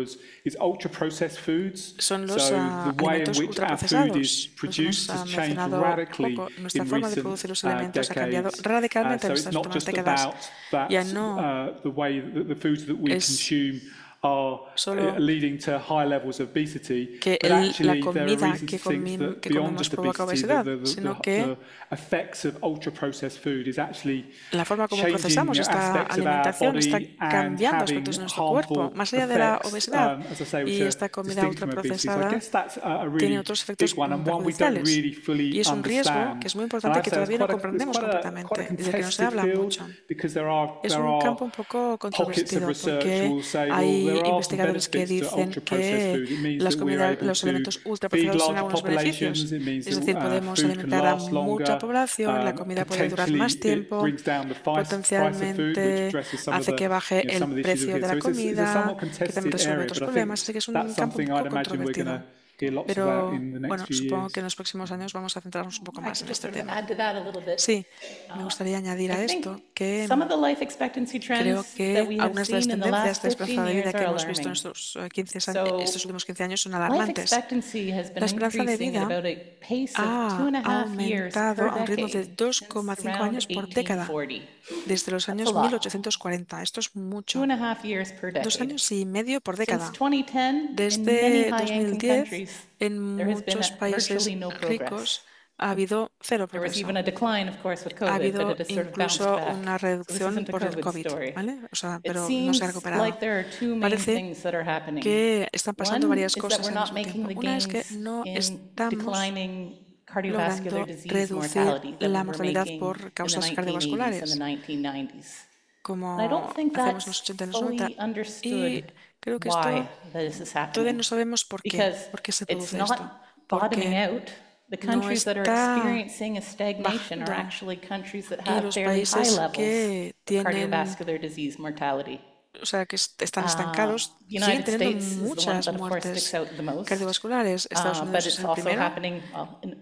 is ultra-processed foods. Son los So the way in alimentos which our food is ultraprocesados. Los hemos produced has changed mencionado radically poco. Nuestra in forma de recent producir los alimentos ha cambiado decades. radicalmente en So it's estas not últimas just décadas. about that Ya no the way that the foods that we es consume are solo leading to high levels of obesity, que but la actually there are comida reasons que to think that que beyond comemos just provoca obesity, obesidad, sino que the effects of ultra-processed food is actually la forma como changing procesamos esta aspects of our alimentación está body and cambiando having aspectos de nuestro cuerpo, harmful más allá de la effects, obesidad. as I say, which Y are esta comida distinct from obesity. So I ultraprocesada guess that's a tiene really otros efectos big one and one we don't perjudiciales. really fully Y es un riesgo understand. que es muy And importante I'd que say todavía no it's comprendemos quite a completamente y del que no se contested habla field mucho. because there are Es un campo un poco pockets of controvertido research porque will say, well, hay there are some investigadores que benefits to dicen ultra-processed que food. It means las that we're comidas, able los to alimentos feed ultraprocesados tienen larger algunos beneficios. populations. It means Es decir, that podemos food can alimentar a last mucha longer. población, la comida puede durar más Potentially, it tiempo, brings down the price of food, which potencialmente addresses some of hace the, que baje some of el the issues precio with de it. la So it's a comida, somewhat que también contested resuelve area, otros but I problemas, think así que es un that's campo un something poco I'd imagine we're going controvertido. to hear lots about Pero in the next bueno, few supongo years. que en los próximos años vamos a centrarnos un poco más en este tema. Add to that a little bit. Sí, me gustaría añadir a I think esto que some of the life expectancy creo trends that que we have algunas de las seen in the tendencias last de esperanza 15 de vida years que are hemos visto en alarming. estos últimos 15 años son Life alarmantes. expectancy has La been esperanza de increasing at vida about a pace of ha 2.5 years aumentado per a un ritmo de decade since 2,5 around años por década 1840. desde los That's a años lot. 1840. Esto es mucho. 2.5 years per 2 decade. años y medio por década. Since 2010, in many Desde high-income 2010, countries, en there has been muchos países virtually no ricos progress. ha habido cero There was progreso. even a decline, of course, with Ha COVID, but habido it has sort of bounced incluso back. una So this reducción isn't a por el COVID COVID, story. ¿vale? O sea, It pero no se ha seems recuperado. like there are two main Parece things that are happening. que están pasando One varias is that cosas we're al not mismo making tiempo. the Una es que gains no in estamos declining cardiovascular logrando disease reducir mortality that la we were mortalidad making por in the causas 1980s and cardiovasculares, the 1990s. como And I don't think hacemos en los that's 80 y los fully 90. Y understood creo que why esto this is todavía happening. no sabemos por Because qué se it's produce not esto. bottoming Porque out. The no countries that are está experiencing a stagnation are bajando. actually countries that Y have los fairly high países levels que of tienen, cardiovascular disease mortality. o sea, que están estancados, The siguen United teniendo States is the one muchas that, of course, muertes sticks out the most. cardiovasculares. Estados But Unidos es it's el also primero, happening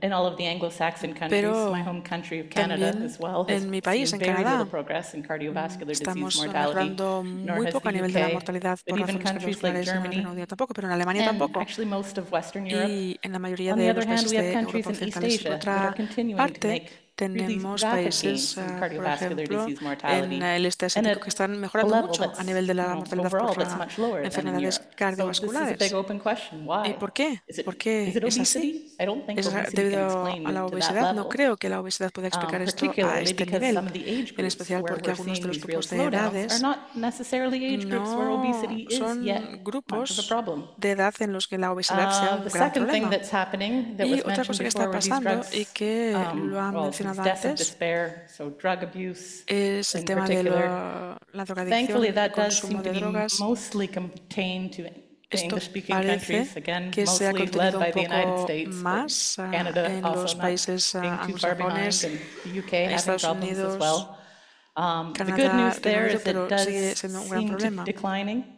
in all of the Anglo-Saxon countries. pero My home country of Canada también as well has en mi país, seen en very Canadá, little progress in cardiovascular disease estamos mortality, mejorando nor muy has poco a the nivel de la UK, mortalidad but por even razones countries like cardiovasculares en el Reino Germany Unido tampoco, pero en Alemania and tampoco. actually most of Western Europe. Y en la mayoría On the de other los hand, países we have de countries Europa in East occidentales. Por Asia that are otra continuing to parte, make really tenemos rapid países, gains in por cardiovascular ejemplo, disease mortality, en el este and asiático at que están a mejorando level mucho a nivel de la mortalidad overall por that's much lower than in enfermedades Europe. So this is a cardiovasculares. big open question. ¿Y Why? por qué? Is it ¿Por qué es así? obesity? I don't think ¿Es obesity can debido explain a la to that obesidad? No level. creo que la obesidad pueda explicar esto a Particularly este because nivel, some of the age en groups especial where porque we're algunos seeing de los these real grupos de slowdowns are edades not necessarily age groups where no obesity is yet son much of a grupos problem. de edad en los que la obesidad sea un The gran second thing problema. that's happening that Y was otra mentioned cosa que before está were these pasando drugs, y que lo han mencionado mencionado death of antes despair, so drug abuse es el in tema de particular. la drogadicción, Thankfully, el that does consumo seem to de be drogas. mostly contained to the Esto English-speaking parece countries, again, que se ha mostly contenido led un by the United poco States, but más Canada en also los not países being too far behind, anglosajones, and the UK having Estados problems as Unidos, well. The good Canadá, news Reino there Unido, is pero it does sigue siendo un gran seem to be problema. declining.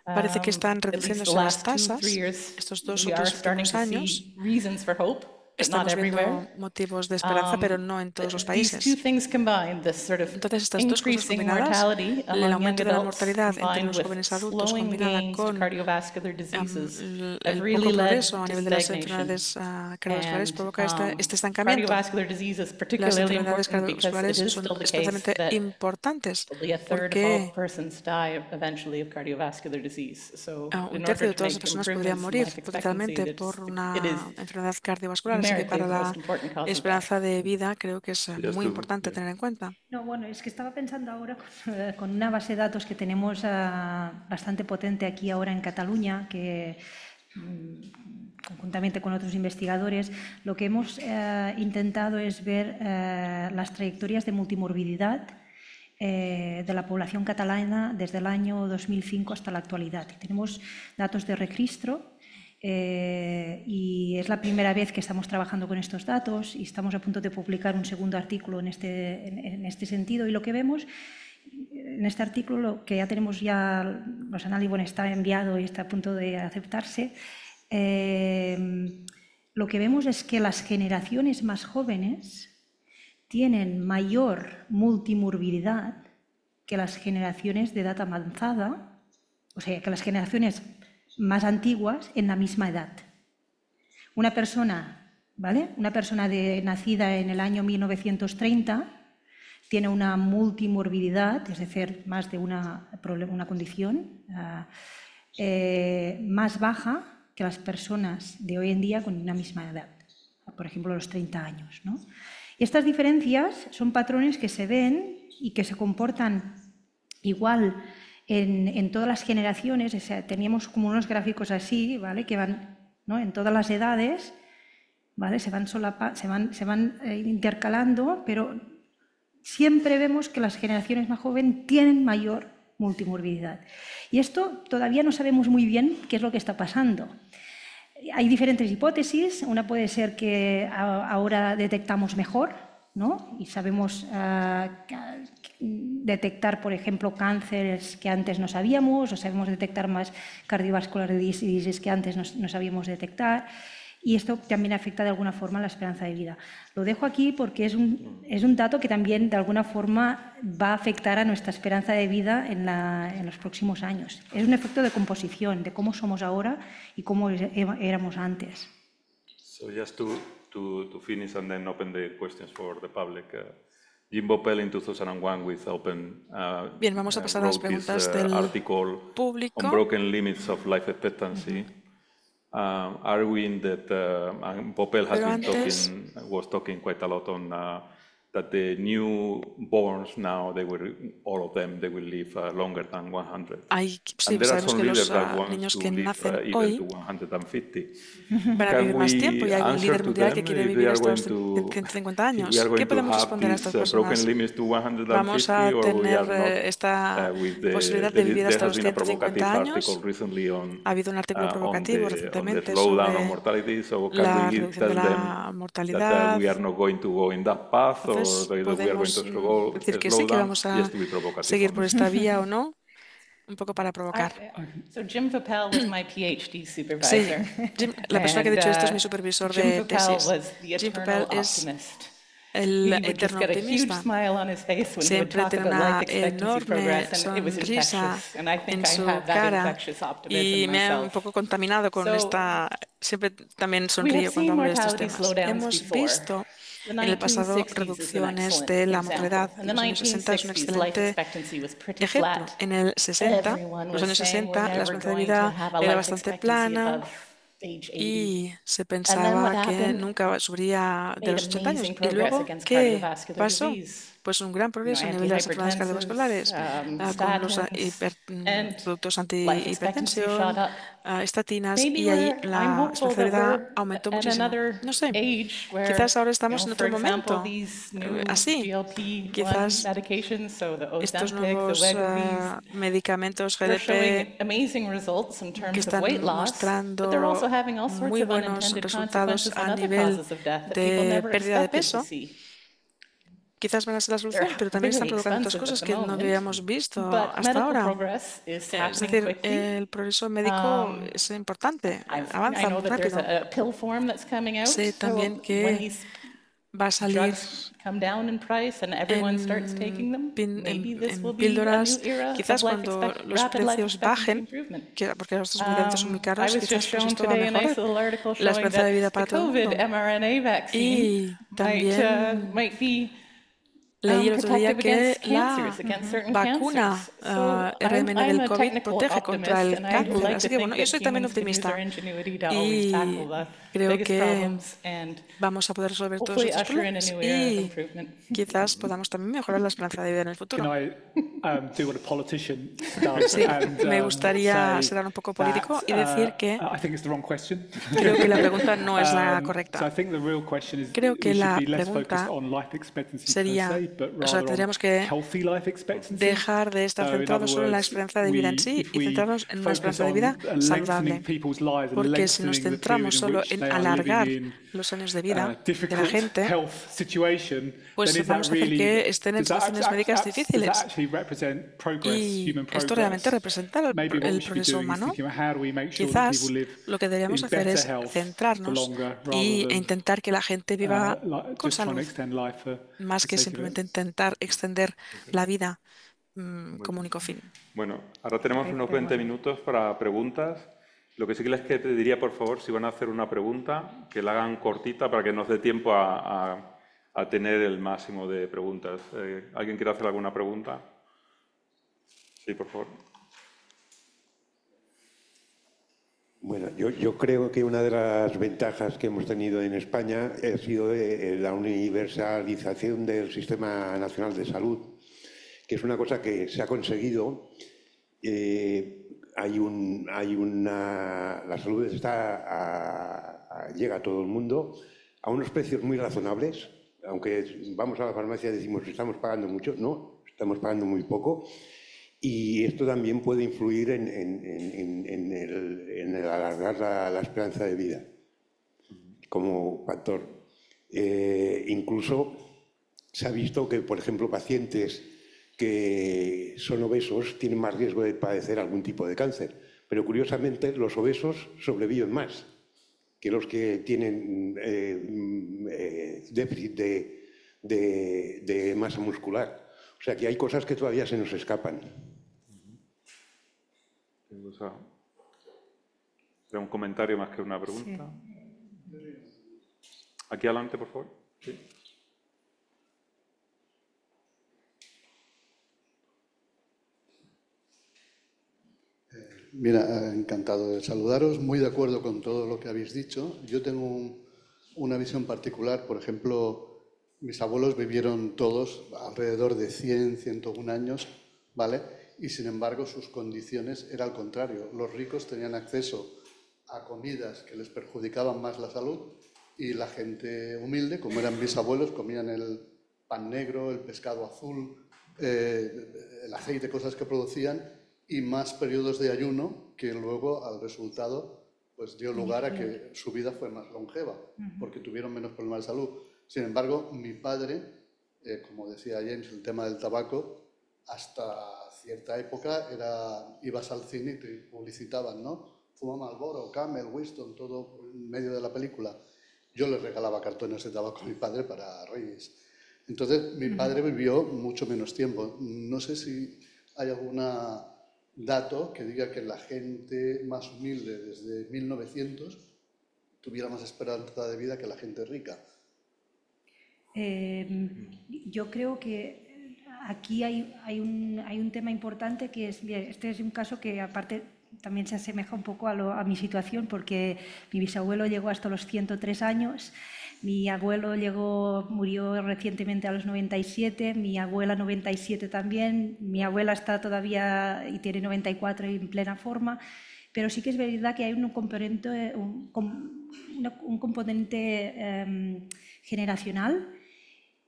Parece que están At least the reduciéndose las last 2-3 tasas. years, Estos 2 o we are 3 starting últimos to años see reasons for hope, but not estamos viendo everywhere. motivos de esperanza, pero no en todos los These two países. things combined, this sort of Entonces, estas dos cosas increasing combinadas, mortality el among young aumento de la adults mortalidad entre combined los with jóvenes adultos slowing combinada gains to con cardiovascular diseases have el really poco led progreso a to nivel de las stagnation. enfermedades cardiovasculares And provoca este estancamiento. cardiovascular disease is Las particularly enfermedades important because it cardiovasculares is son still the case especialmente that importantes probably a third of all porque persons die eventually of cardiovascular disease. So un in tercio order de to todas las make personas podrían improvements in morir life expectancy, potencialmente por it is una enfermedad cardiovascular, así que numerically para the la most important cause of death. esperanza de vida creo que es Just muy to, importante tener en cuenta. No, bueno, es que estaba pensando ahora con una base de datos que tenemos bastante potente aquí ahora en Cataluña, que conjuntamente con otros investigadores, lo que hemos intentado es ver las trayectorias de multimorbididad de la población catalana desde el año 2005 hasta la actualidad. Y tenemos datos de registro y es la primera vez que estamos trabajando con estos datos y estamos a punto de publicar un segundo artículo en este sentido. Y lo que vemos en este artículo, que ya tenemos los análisis, bueno, está enviado y está a punto de aceptarse, lo que vemos es que las generaciones más jóvenes tienen mayor multimorbilidad que las generaciones de edad avanzada, o sea, que las generaciones más antiguas en la misma edad. Una persona, ¿vale? Una persona nacida en el año 1930 tiene una multimorbilidad, es decir, más de una condición más baja que las personas de hoy en día con una misma edad, por ejemplo, los 30 años, ¿no? Y estas diferencias son patrones que se ven y que se comportan igual en todas las generaciones. O sea, teníamos como unos gráficos así, ¿vale? Que van, ¿no?, en todas las edades, ¿vale? Se van intercalando, pero siempre vemos que las generaciones más jóvenes tienen mayor multimorbilidad. Y esto todavía no sabemos muy bien qué es lo que está pasando. Hay diferentes hipótesis. Una puede ser que ahora detectamos mejor, ¿no? Y sabemos detectar, por ejemplo, cánceres que antes no sabíamos, o sabemos detectar más cardiovascular diseases que antes no sabíamos detectar. Y esto también afecta de alguna forma la esperanza de vida. Lo dejo aquí porque es un dato que también de alguna forma va a afectar a nuestra esperanza de vida en los próximos años. Es un efecto de composición, de cómo somos ahora y cómo éramos antes. So just to finish and then open the questions for the public. Jim Boppel in 2001 with Open Bien, vamos a pasar a las preguntas del article público. on broken limits of life expectancy. Arguing that Boppel was talking quite a lot on that the newborns now, all of them, they will live longer than 100. Sí, sabemos que los niños que nacen hoy van a vivir más tiempo y hay un líder mundial que quiere vivir hasta los 150 años. ¿Qué podemos responder a estas personas? ¿Vamos a tener esta posibilidad de vivir hasta los 150 años? Ha habido un artículo provocativo recientemente sobre la reducción de la mortalidad. Podemos decir que sí, que vamos a seguir por esta vía o no, un poco para provocar. So Jim Voppel was my PhD supervisor. Sí, la persona que ha dicho esto es mi supervisor de tesis. Jim Voppel es el eterno optimista. Siempre tiene una enorme sonrisa en su cara y me ha un poco contaminado con esta... Siempre también sonrío cuando hablo de estos temas. Hemos visto en el pasado reducciones de la mortalidad. En los años 60 es un excelente ejemplo. En los años 60, la esperanza de vida era bastante plana y se pensaba que nunca subiría de los 80 años. ¿Y luego qué pasó? pues un gran progreso a nivel de las enfermedades cardiovasculares, con los productos antihipertensión, estatinas, y ahí la esperanza de vida aumentó muchísimo. No sé, quizás ahora estamos en otro momento así. Quizás estos nuevos medicamentos GLP que están mostrando muy buenos resultados a nivel de pérdida de peso, quizás van a ser la solución, pero también están provocando otras cosas que no habíamos visto hasta ahora. Es decir, el progreso médico es importante, avanza muy rápido. Sé también que va a salir en píldoras, quizás cuando los precios bajen, porque ahora estos medicamentos son muy caros, quizás pues esto va a mejorar la esperanza de vida para todo el mundo. Y también leí el otro día que la vacuna RMN del COVID protege contra el cáncer. Así que bueno, yo soy también optimista y creo que vamos a poder resolver todos estos problemas y quizás podamos también mejorar la esperanza de vida en el futuro. Sí, me gustaría ser un poco político y decir que creo que la pregunta no es la correcta. Creo que la pregunta sería, o sea, tendríamos que dejar de estar centrados solo en la esperanza de vida en sí y centrarnos en una esperanza de vida saludable. Porque si nos centramos solo en alargar los años de vida de la gente, pues vamos a hacer que estén en situaciones médicas difíciles. Y esto realmente representa el progreso humano. Quizás lo que deberíamos hacer es centrarnos e intentar que la gente viva con salud, más que simplemente intentar extender la vida como único fin. Bueno, ahora tenemos unos 20 minutos para preguntas. Lo que sí que les diría, por favor, si van a hacer una pregunta, que la hagan cortita para que nos dé tiempo a tener el máximo de preguntas. ¿Alguien quiere hacer alguna pregunta? Sí, por favor. Bueno, yo creo que una de las ventajas que hemos tenido en España ha sido la universalización del Sistema Nacional de Salud, que es una cosa que se ha conseguido. La salud llega a todo el mundo a unos precios muy razonables, aunque vamos a la farmacia y decimos que estamos pagando mucho, no, estamos pagando muy poco. Y esto también puede influir en el alargar la esperanza de vida como factor. Incluso se ha visto que, por ejemplo, pacientes que son obesos tienen más riesgo de padecer algún tipo de cáncer. Pero curiosamente los obesos sobreviven más que los que tienen déficit de masa muscular. O sea que hay cosas que todavía se nos escapan. ¿Será un comentario más que una pregunta? Sí. Aquí adelante, por favor. Sí. Mira, encantado de saludaros, muy de acuerdo con todo lo que habéis dicho. Yo tengo una visión particular, por ejemplo, mis abuelos vivieron todos alrededor de 100, 101 años, ¿vale? Y sin embargo sus condiciones eran al contrario. Los ricos tenían acceso a comidas que les perjudicaban más la salud y la gente humilde, como eran mis abuelos, comían el pan negro, el pescado azul, el aceite, cosas que producían, y más periodos de ayuno que luego al resultado pues dio lugar a que su vida fue más longeva, porque tuvieron menos problemas de salud. Sin embargo, mi padre, como decía James, el tema del tabaco, hasta cierta época ibas al cine y te publicitaban, ¿no? Fuma Marlboro, Camel, Winston, todo en medio de la película. Yo le regalaba cartones de tabaco a mi padre para Reyes. Entonces, mi padre vivió mucho menos tiempo. No sé si hay algún dato que diga que la gente más humilde desde 1900 tuviera más esperanza de vida que la gente rica. Yo creo que aquí hay un tema importante que es, este es un caso que aparte también se asemeja un poco a mi situación, porque mi bisabuelo llegó hasta los 103 años, mi abuelo murió recientemente a los 97, mi abuela 97 también, mi abuela está todavía y tiene 94 y en plena forma, pero sí que es verdad que hay un componente generacional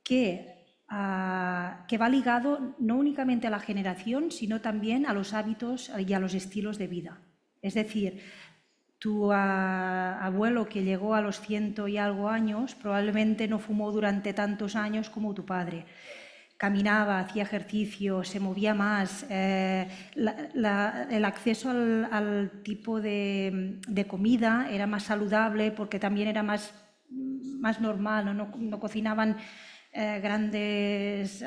que va ligado no únicamente a la generación, sino también a los hábitos y a los estilos de vida. Es decir, tu abuelo que llegó a los 100 y algo años probablemente no fumó durante tantos años como tu padre. Caminaba, hacía ejercicio, se movía más. El acceso al tipo de comida era más saludable porque también era más normal, no cocinaban grandes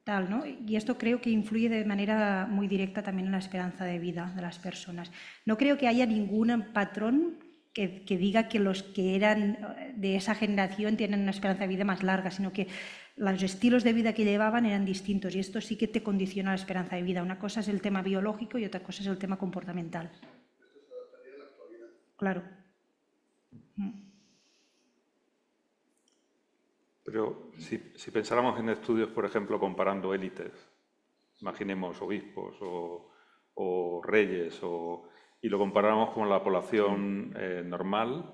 tal, ¿no? Y esto creo que influye de manera muy directa también en la esperanza de vida de las personas. No creo que haya ningún patrón que diga que los que eran de esa generación tienen una esperanza de vida más larga, sino que los estilos de vida que llevaban eran distintos y esto sí que te condiciona la esperanza de vida. Una cosa es el tema biológico y otra cosa es el tema comportamental. Esto se adaptaría a la actualidad. Claro. Pero si pensáramos en estudios, por ejemplo, comparando élites, imaginemos obispos o reyes, y lo comparamos con la población normal,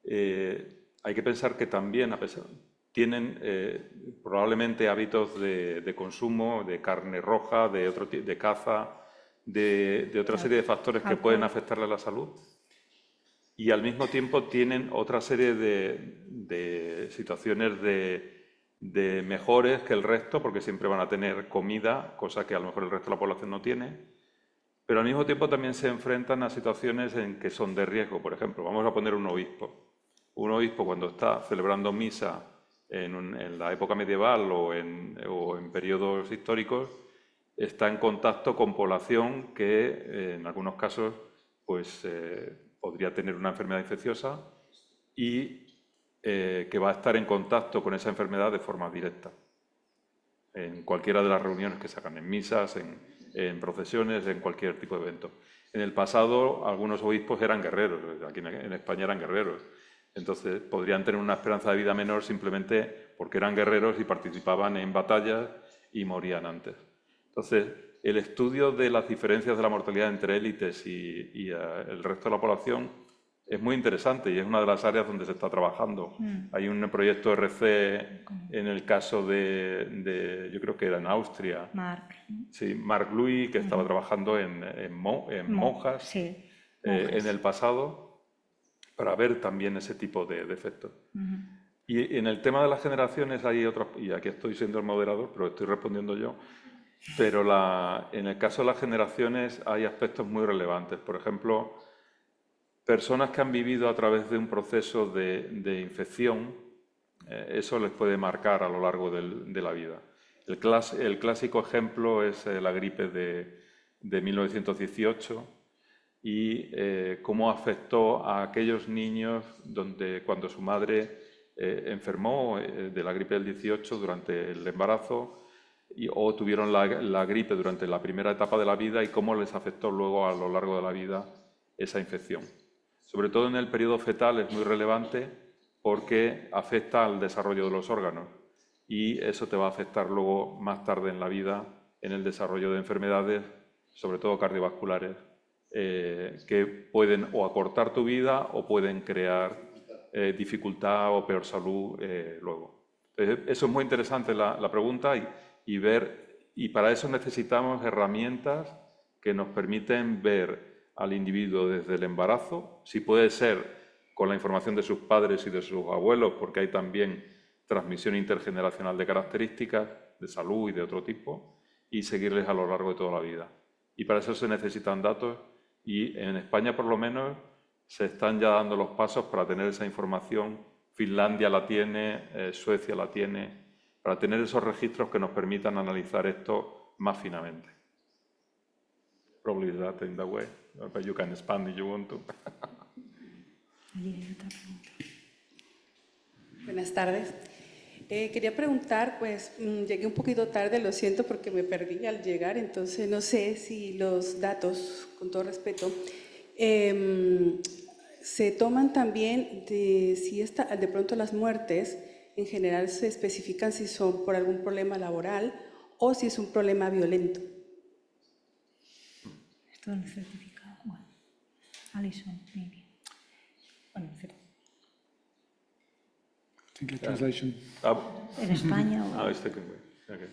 hay que pensar que también tienen probablemente hábitos de consumo de carne roja, de caza, de otra serie de factores que pueden afectarle a la salud. Y al mismo tiempo tienen otra serie de situaciones de mejores que el resto, porque siempre van a tener comida, cosa que a lo mejor el resto de la población no tiene, pero al mismo tiempo también se enfrentan a situaciones en que son de riesgo. Por ejemplo, vamos a poner un obispo. Un obispo cuando está celebrando misa en la época medieval o en periodos históricos, está en contacto con población que en algunos casos pues podría tener una enfermedad infecciosa y que va a estar en contacto con esa enfermedad de forma directa. En cualquiera de las reuniones que se hagan, en misas, en procesiones, en cualquier tipo de evento. En el pasado, algunos obispos eran guerreros, aquí en España eran guerreros. Entonces, podrían tener una esperanza de vida menor simplemente porque eran guerreros y participaban en batallas y morían antes. Entonces, el estudio de las diferencias de la mortalidad entre élites y el resto de la población es muy interesante y es una de las áreas donde se está trabajando. Hay un proyecto RC en el caso yo creo que era en Austria. Marc Louis, que estaba trabajando en monjas en el pasado para ver también ese tipo de efectos. Y en el tema de las generaciones hay otros, y aquí estoy siendo el moderador, pero estoy respondiendo yo. Pero en el caso de las generaciones hay aspectos muy relevantes. Por ejemplo, personas que han vivido a través de un proceso de infección, eso les puede marcar a lo largo de la vida. El clásico ejemplo es la gripe de 1918 y cómo afectó a aquellos niños cuando su madre enfermó de la gripe del 18 durante el embarazo o tuvieron la gripe durante la primera etapa de la vida y cómo les afectó luego a lo largo de la vida esa infección. Sobre todo en el periodo fetal es muy relevante porque afecta al desarrollo de los órganos y eso te va a afectar luego más tarde en la vida en el desarrollo de enfermedades, sobre todo cardiovasculares, que pueden o acortar tu vida o pueden crear dificultad o peor salud luego. Entonces, eso es muy interesante la pregunta y para eso necesitamos herramientas que nos permiten ver al individuo desde el embarazo, si puede ser con la información de sus padres y de sus abuelos, porque hay también transmisión intergeneracional de características de salud y de otro tipo, y seguirles a lo largo de toda la vida. Y para eso se necesitan datos y en España por lo menos se están ya dando los pasos para tener esa información. Finlandia la tiene, Suecia la tiene, para tener esos registros que nos permitan analizar esto más finamente. Probably that in the way, but you can expand if you want to. Buenas tardes. Quería preguntar, pues llegué un poquito tarde, lo siento porque me perdí al llegar, entonces no sé si los datos, con todo respeto, se toman también de si de pronto las muertes en general se especifican si son por algún problema laboral o si es un problema violento. Esto no es certificado. Bueno, Alison, maybe. Bueno, translation. en España. O... este que... Okay.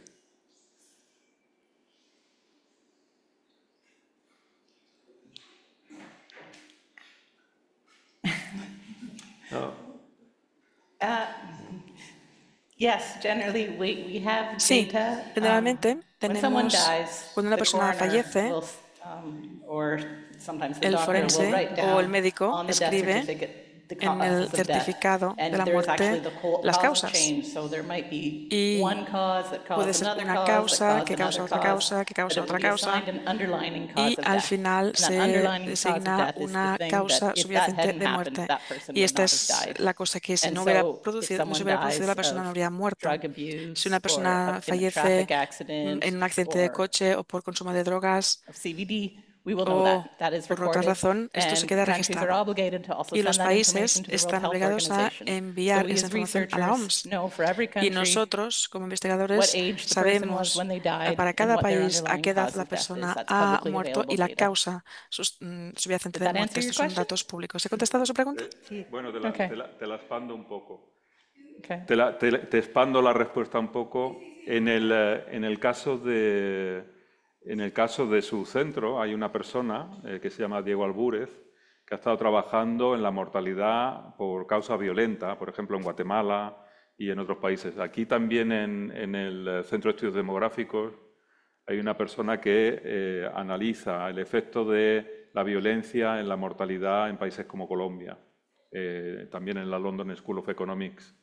Yes, generally we have Sí, data. generalmente tenemos, cuando una persona fallece, el forense o el médico escribe en el certificado de la muerte las causas. Y puede ser una causa que causa otra causa, que causa otra causa. Y al final se designa una causa subyacente de muerte. Y esta es la cosa que si no se hubiera producido, la persona no habría muerto. Si una persona fallece en un accidente de coche o por consumo de drogas, o por otra razón, esto se queda registrado. Y los países están obligados a enviar esa información a la OMS. Y nosotros, como investigadores, sabemos para cada país a qué edad la persona ha muerto y la causa subyacente de muerte. Estos son datos públicos. ¿He contestado a su pregunta? Bueno, te la expando un poco. Te expando la respuesta un poco. En el caso de su centro hay una persona que se llama Diego Albúrez, que ha estado trabajando en la mortalidad por causa violenta, por ejemplo en Guatemala y en otros países. Aquí también en el Centro de Estudios Demográficos hay una persona que analiza el efecto de la violencia en la mortalidad en países como Colombia. También en la London School of Economics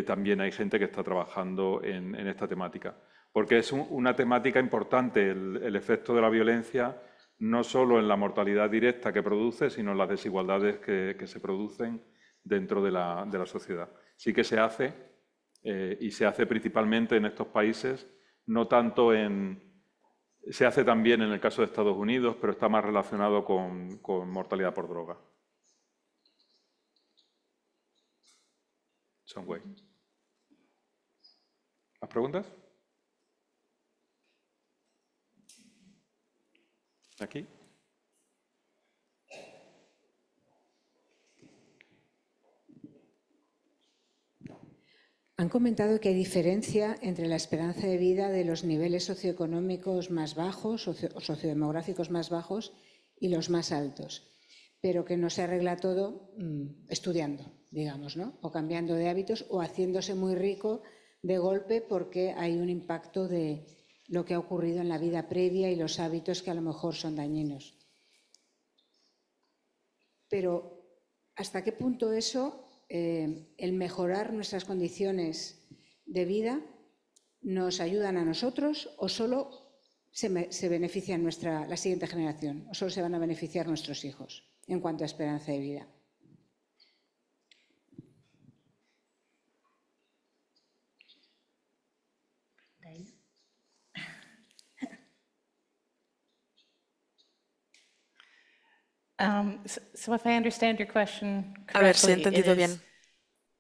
también hay gente que está trabajando en esta temática. Porque es una temática importante el efecto de la violencia, no solo en la mortalidad directa que produce, sino en las desigualdades que se producen dentro de la sociedad. Sí que se hace, y se hace principalmente en estos países, no tanto se hace también en el caso de Estados Unidos, pero está más relacionado con mortalidad por droga. ¿Más preguntas? Aquí. Han comentado que hay diferencia entre la esperanza de vida de los niveles socioeconómicos más bajos o sociodemográficos más bajos y los más altos, pero que no se arregla todo estudiando, digamos, ¿no? O cambiando de hábitos o haciéndose muy rico de golpe porque hay un impacto de lo que ha ocurrido en la vida previa y los hábitos que a lo mejor son dañinos. Pero, ¿hasta qué punto eso, el mejorar nuestras condiciones de vida, nos ayudan a nosotros o solo se beneficia la siguiente generación o solo se van a beneficiar nuestros hijos en cuanto a esperanza de vida? So if I understand your question A ver si he correctly, entendido bien.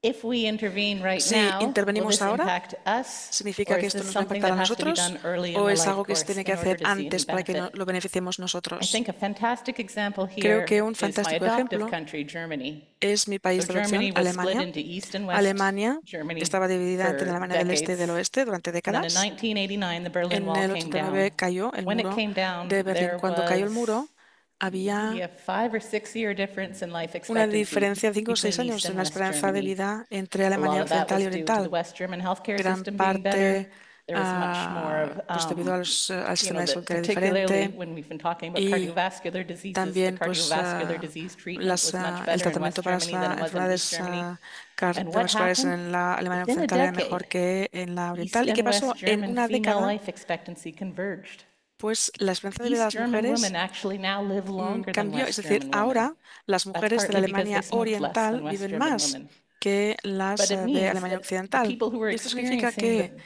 if we intervene right Si now, will intervenimos this ahora, impact us, ¿significa or que is esto this nos va a something impactar a that has to be nosotros done early in o the es life algo que se course tiene que in order hacer to see antes any para que benefit? lo beneficiemos I nosotros? think a fantastic example Creo here que un is my fantástico adoptive ejemplo country, Germany. es mi país So de Germany adopción, was split Alemania. into East and West Alemania Germany estaba dividida entre la for Alemania del Este y del decades. Oeste durante And then in décadas. 1989, the Berlin En Wall el came 89 down. cayó el When it muro came down, de Berlín. there Cuando cayó el was muro, maybe había a 5 or 6 year difference in life una expectancy diferencia de 5 o 6 between años East en and la West esperanza de Germany. vida entre A lot Alemania of that Occidental y was due to the Oriental. West German healthcare Gran system being better. parte There was much more pues debido al sistema de salud que era particularly diferente when we've been talking about y cardiovascular diseases, the también pues, cardiovascular disease treatment was much el better in West tratamiento para las Germany than it was in East enfermedades Germany. And what cardiovasculares happened? en la Alemania Within a Occidental era decade, mejor que en la East Oriental. ¿Y qué and pasó West en German una female década? life expectancy converged. Pues la esperanza de vida de East las German mujeres women actually now live longer than cambió. Es West decir, German women. ahora las That's mujeres de la partly because they Alemania smoke less Oriental than West viven German más women. que las de Alemania Occidental. Y esto significa que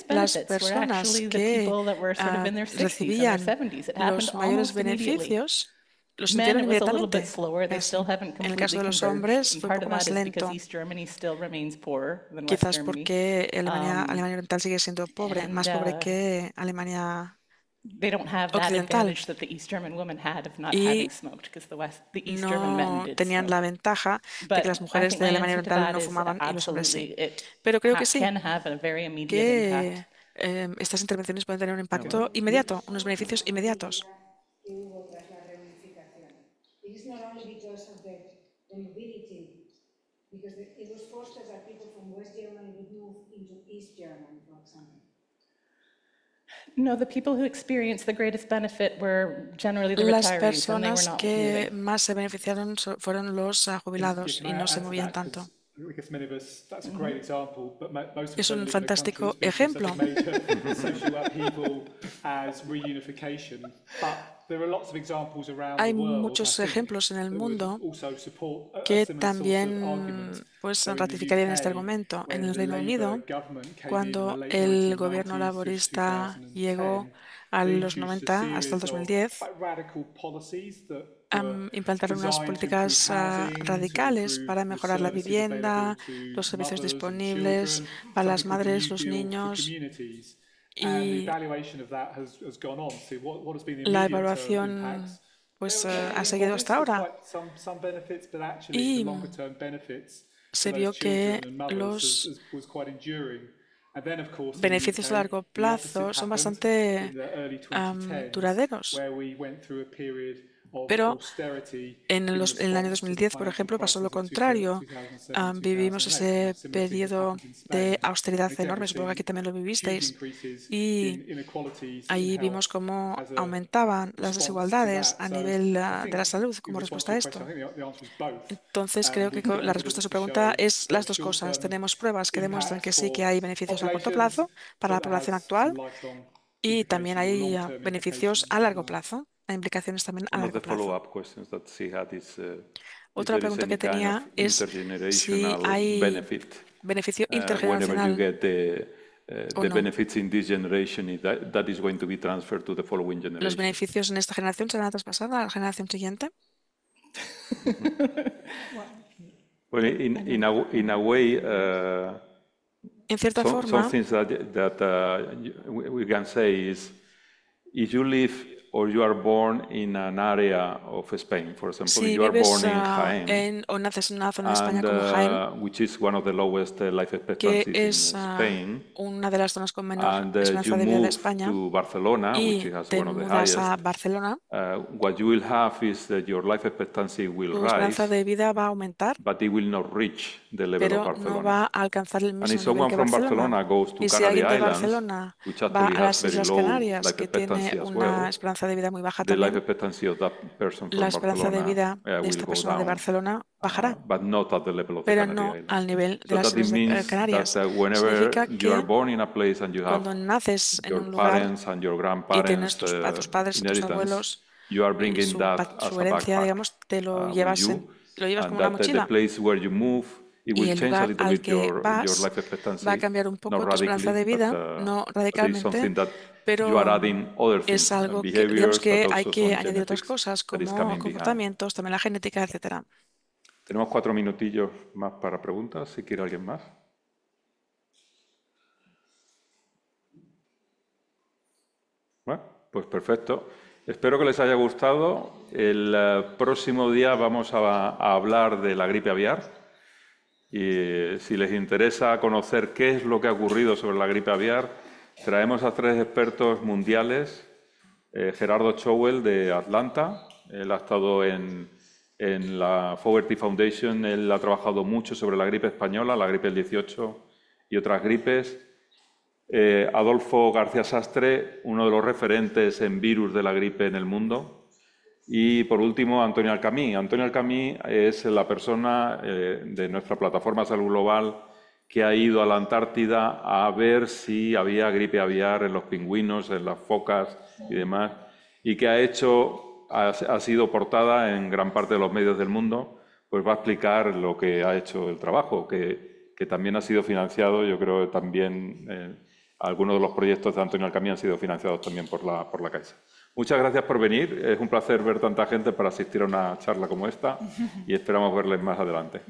las personas que recibían los mayores beneficios lo sintieron inmediatamente. En el caso de los hombres fue un poco más lento, quizás porque Alemania Oriental sigue siendo pobre, más pobre que Alemania Occidental. Y no tenían la ventaja de que las mujeres de Alemania Oriental no fumaban y los hombres sí. Pero creo que sí, que estas intervenciones pueden tener un impacto inmediato, unos beneficios inmediatos. Las personas que más se beneficiaron fueron los jubilados y no se movían tanto. Es un fantástico ejemplo. Hay muchos ejemplos en el mundo que también ratificarían este argumento. En el Reino Unido, cuando el gobierno laborista llegó a los 90 hasta el 2010, implantaron unas políticas radicales para mejorar la vivienda, los servicios disponibles para las madres, los niños. Y la evaluación ha seguido hasta ahora. Y se vio que los beneficios a largo plazo son bastante duraderos. Pero en el año 2010, por ejemplo, pasó lo contrario. Vivimos ese periodo de austeridad enorme, supongo que aquí también lo vivisteis, y ahí vimos cómo aumentaban las desigualdades a nivel de la salud como respuesta a esto. Entonces, creo que la respuesta a su pregunta es las dos cosas. Tenemos pruebas que demuestran que sí que hay beneficios a corto plazo para la población actual y también hay beneficios a largo plazo. Hay implicaciones también a largo plazo. Otra pregunta que tenía es si hay beneficio intergeneracional o no. ¿Los beneficios en esta generación se van a traspasar a la generación siguiente? En cierta forma, some things that we can say is, if you live or you are born in an area of Spain, for example, si you are vives born in Jaén, o naces en una zona de España como Jaén, which is one of the lowest life que expectancies es in Spain, una de las zonas con menor and esperanza you de vida de move España, to Barcelona, y which has te one of the mudas highest, a Barcelona, what you will have is that your life expectancy will tu rise, esperanza de vida va a aumentar, but it will not reach the level of pero Barcelona. no va a alcanzar el And mismo if nivel someone que from Barcelona. Barcelona goes to Y si Canary alguien de Islands, Barcelona which va actually a has las very Islas low Canarias, life que tiene expectancy as una well, esperanza de vida muy baja the life también, expectancy of that person la from esperanza de vida Barcelona de will esta go persona de down, Barcelona bajará, but not at the level of the pero Canary no Islands. al nivel de So las that it Islas means Canarias. that Significa whenever you are que born in a place and you have cuando naces en your un lugar parents and your y tienes grandparents a tus padres, a tus inheritance, abuelos, you are y bringing that as su a herencia, backpack digamos, te lo with llevas, you, como and una that the mochila. place where you move, it Y will el change a lugar little al bit que your vas life expectancy, va a cambiar un not poco tu esperanza radically, de vida, no but it's radicalmente, something that you pero are adding other es things, algo que, digamos, behaviors, but que hay also que some añadir otras genetics cosas that is como coming behind. comportamientos, también la genética, etcétera. Tenemos 4 minutillos más para preguntas, si quiere alguien más. Bueno, pues perfecto. Espero que les haya gustado. El próximo día vamos a hablar de la gripe aviar. Y si les interesa conocer qué es lo que ha ocurrido sobre la gripe aviar, traemos a 3 expertos mundiales. Gerardo Chowell de Atlanta, él ha estado en la Fogerty Foundation, él ha trabajado mucho sobre la gripe española, la gripe del 18 y otras gripes. Adolfo García Sastre, uno de los referentes en virus de la gripe en el mundo. Y, por último, Antonio Alcamí. Antonio Alcamí es la persona de nuestra plataforma Salud Global que ha ido a la Antártida a ver si había gripe aviar en los pingüinos, en las focas y demás, y que ha sido portada en gran parte de los medios del mundo pues va a explicar lo que ha hecho el trabajo, que también ha sido financiado, yo creo que también algunos de los proyectos de Antonio Alcamí han sido financiados también por la Caixa. Muchas gracias por venir, es un placer ver tanta gente para asistir a una charla como esta y esperamos verles más adelante.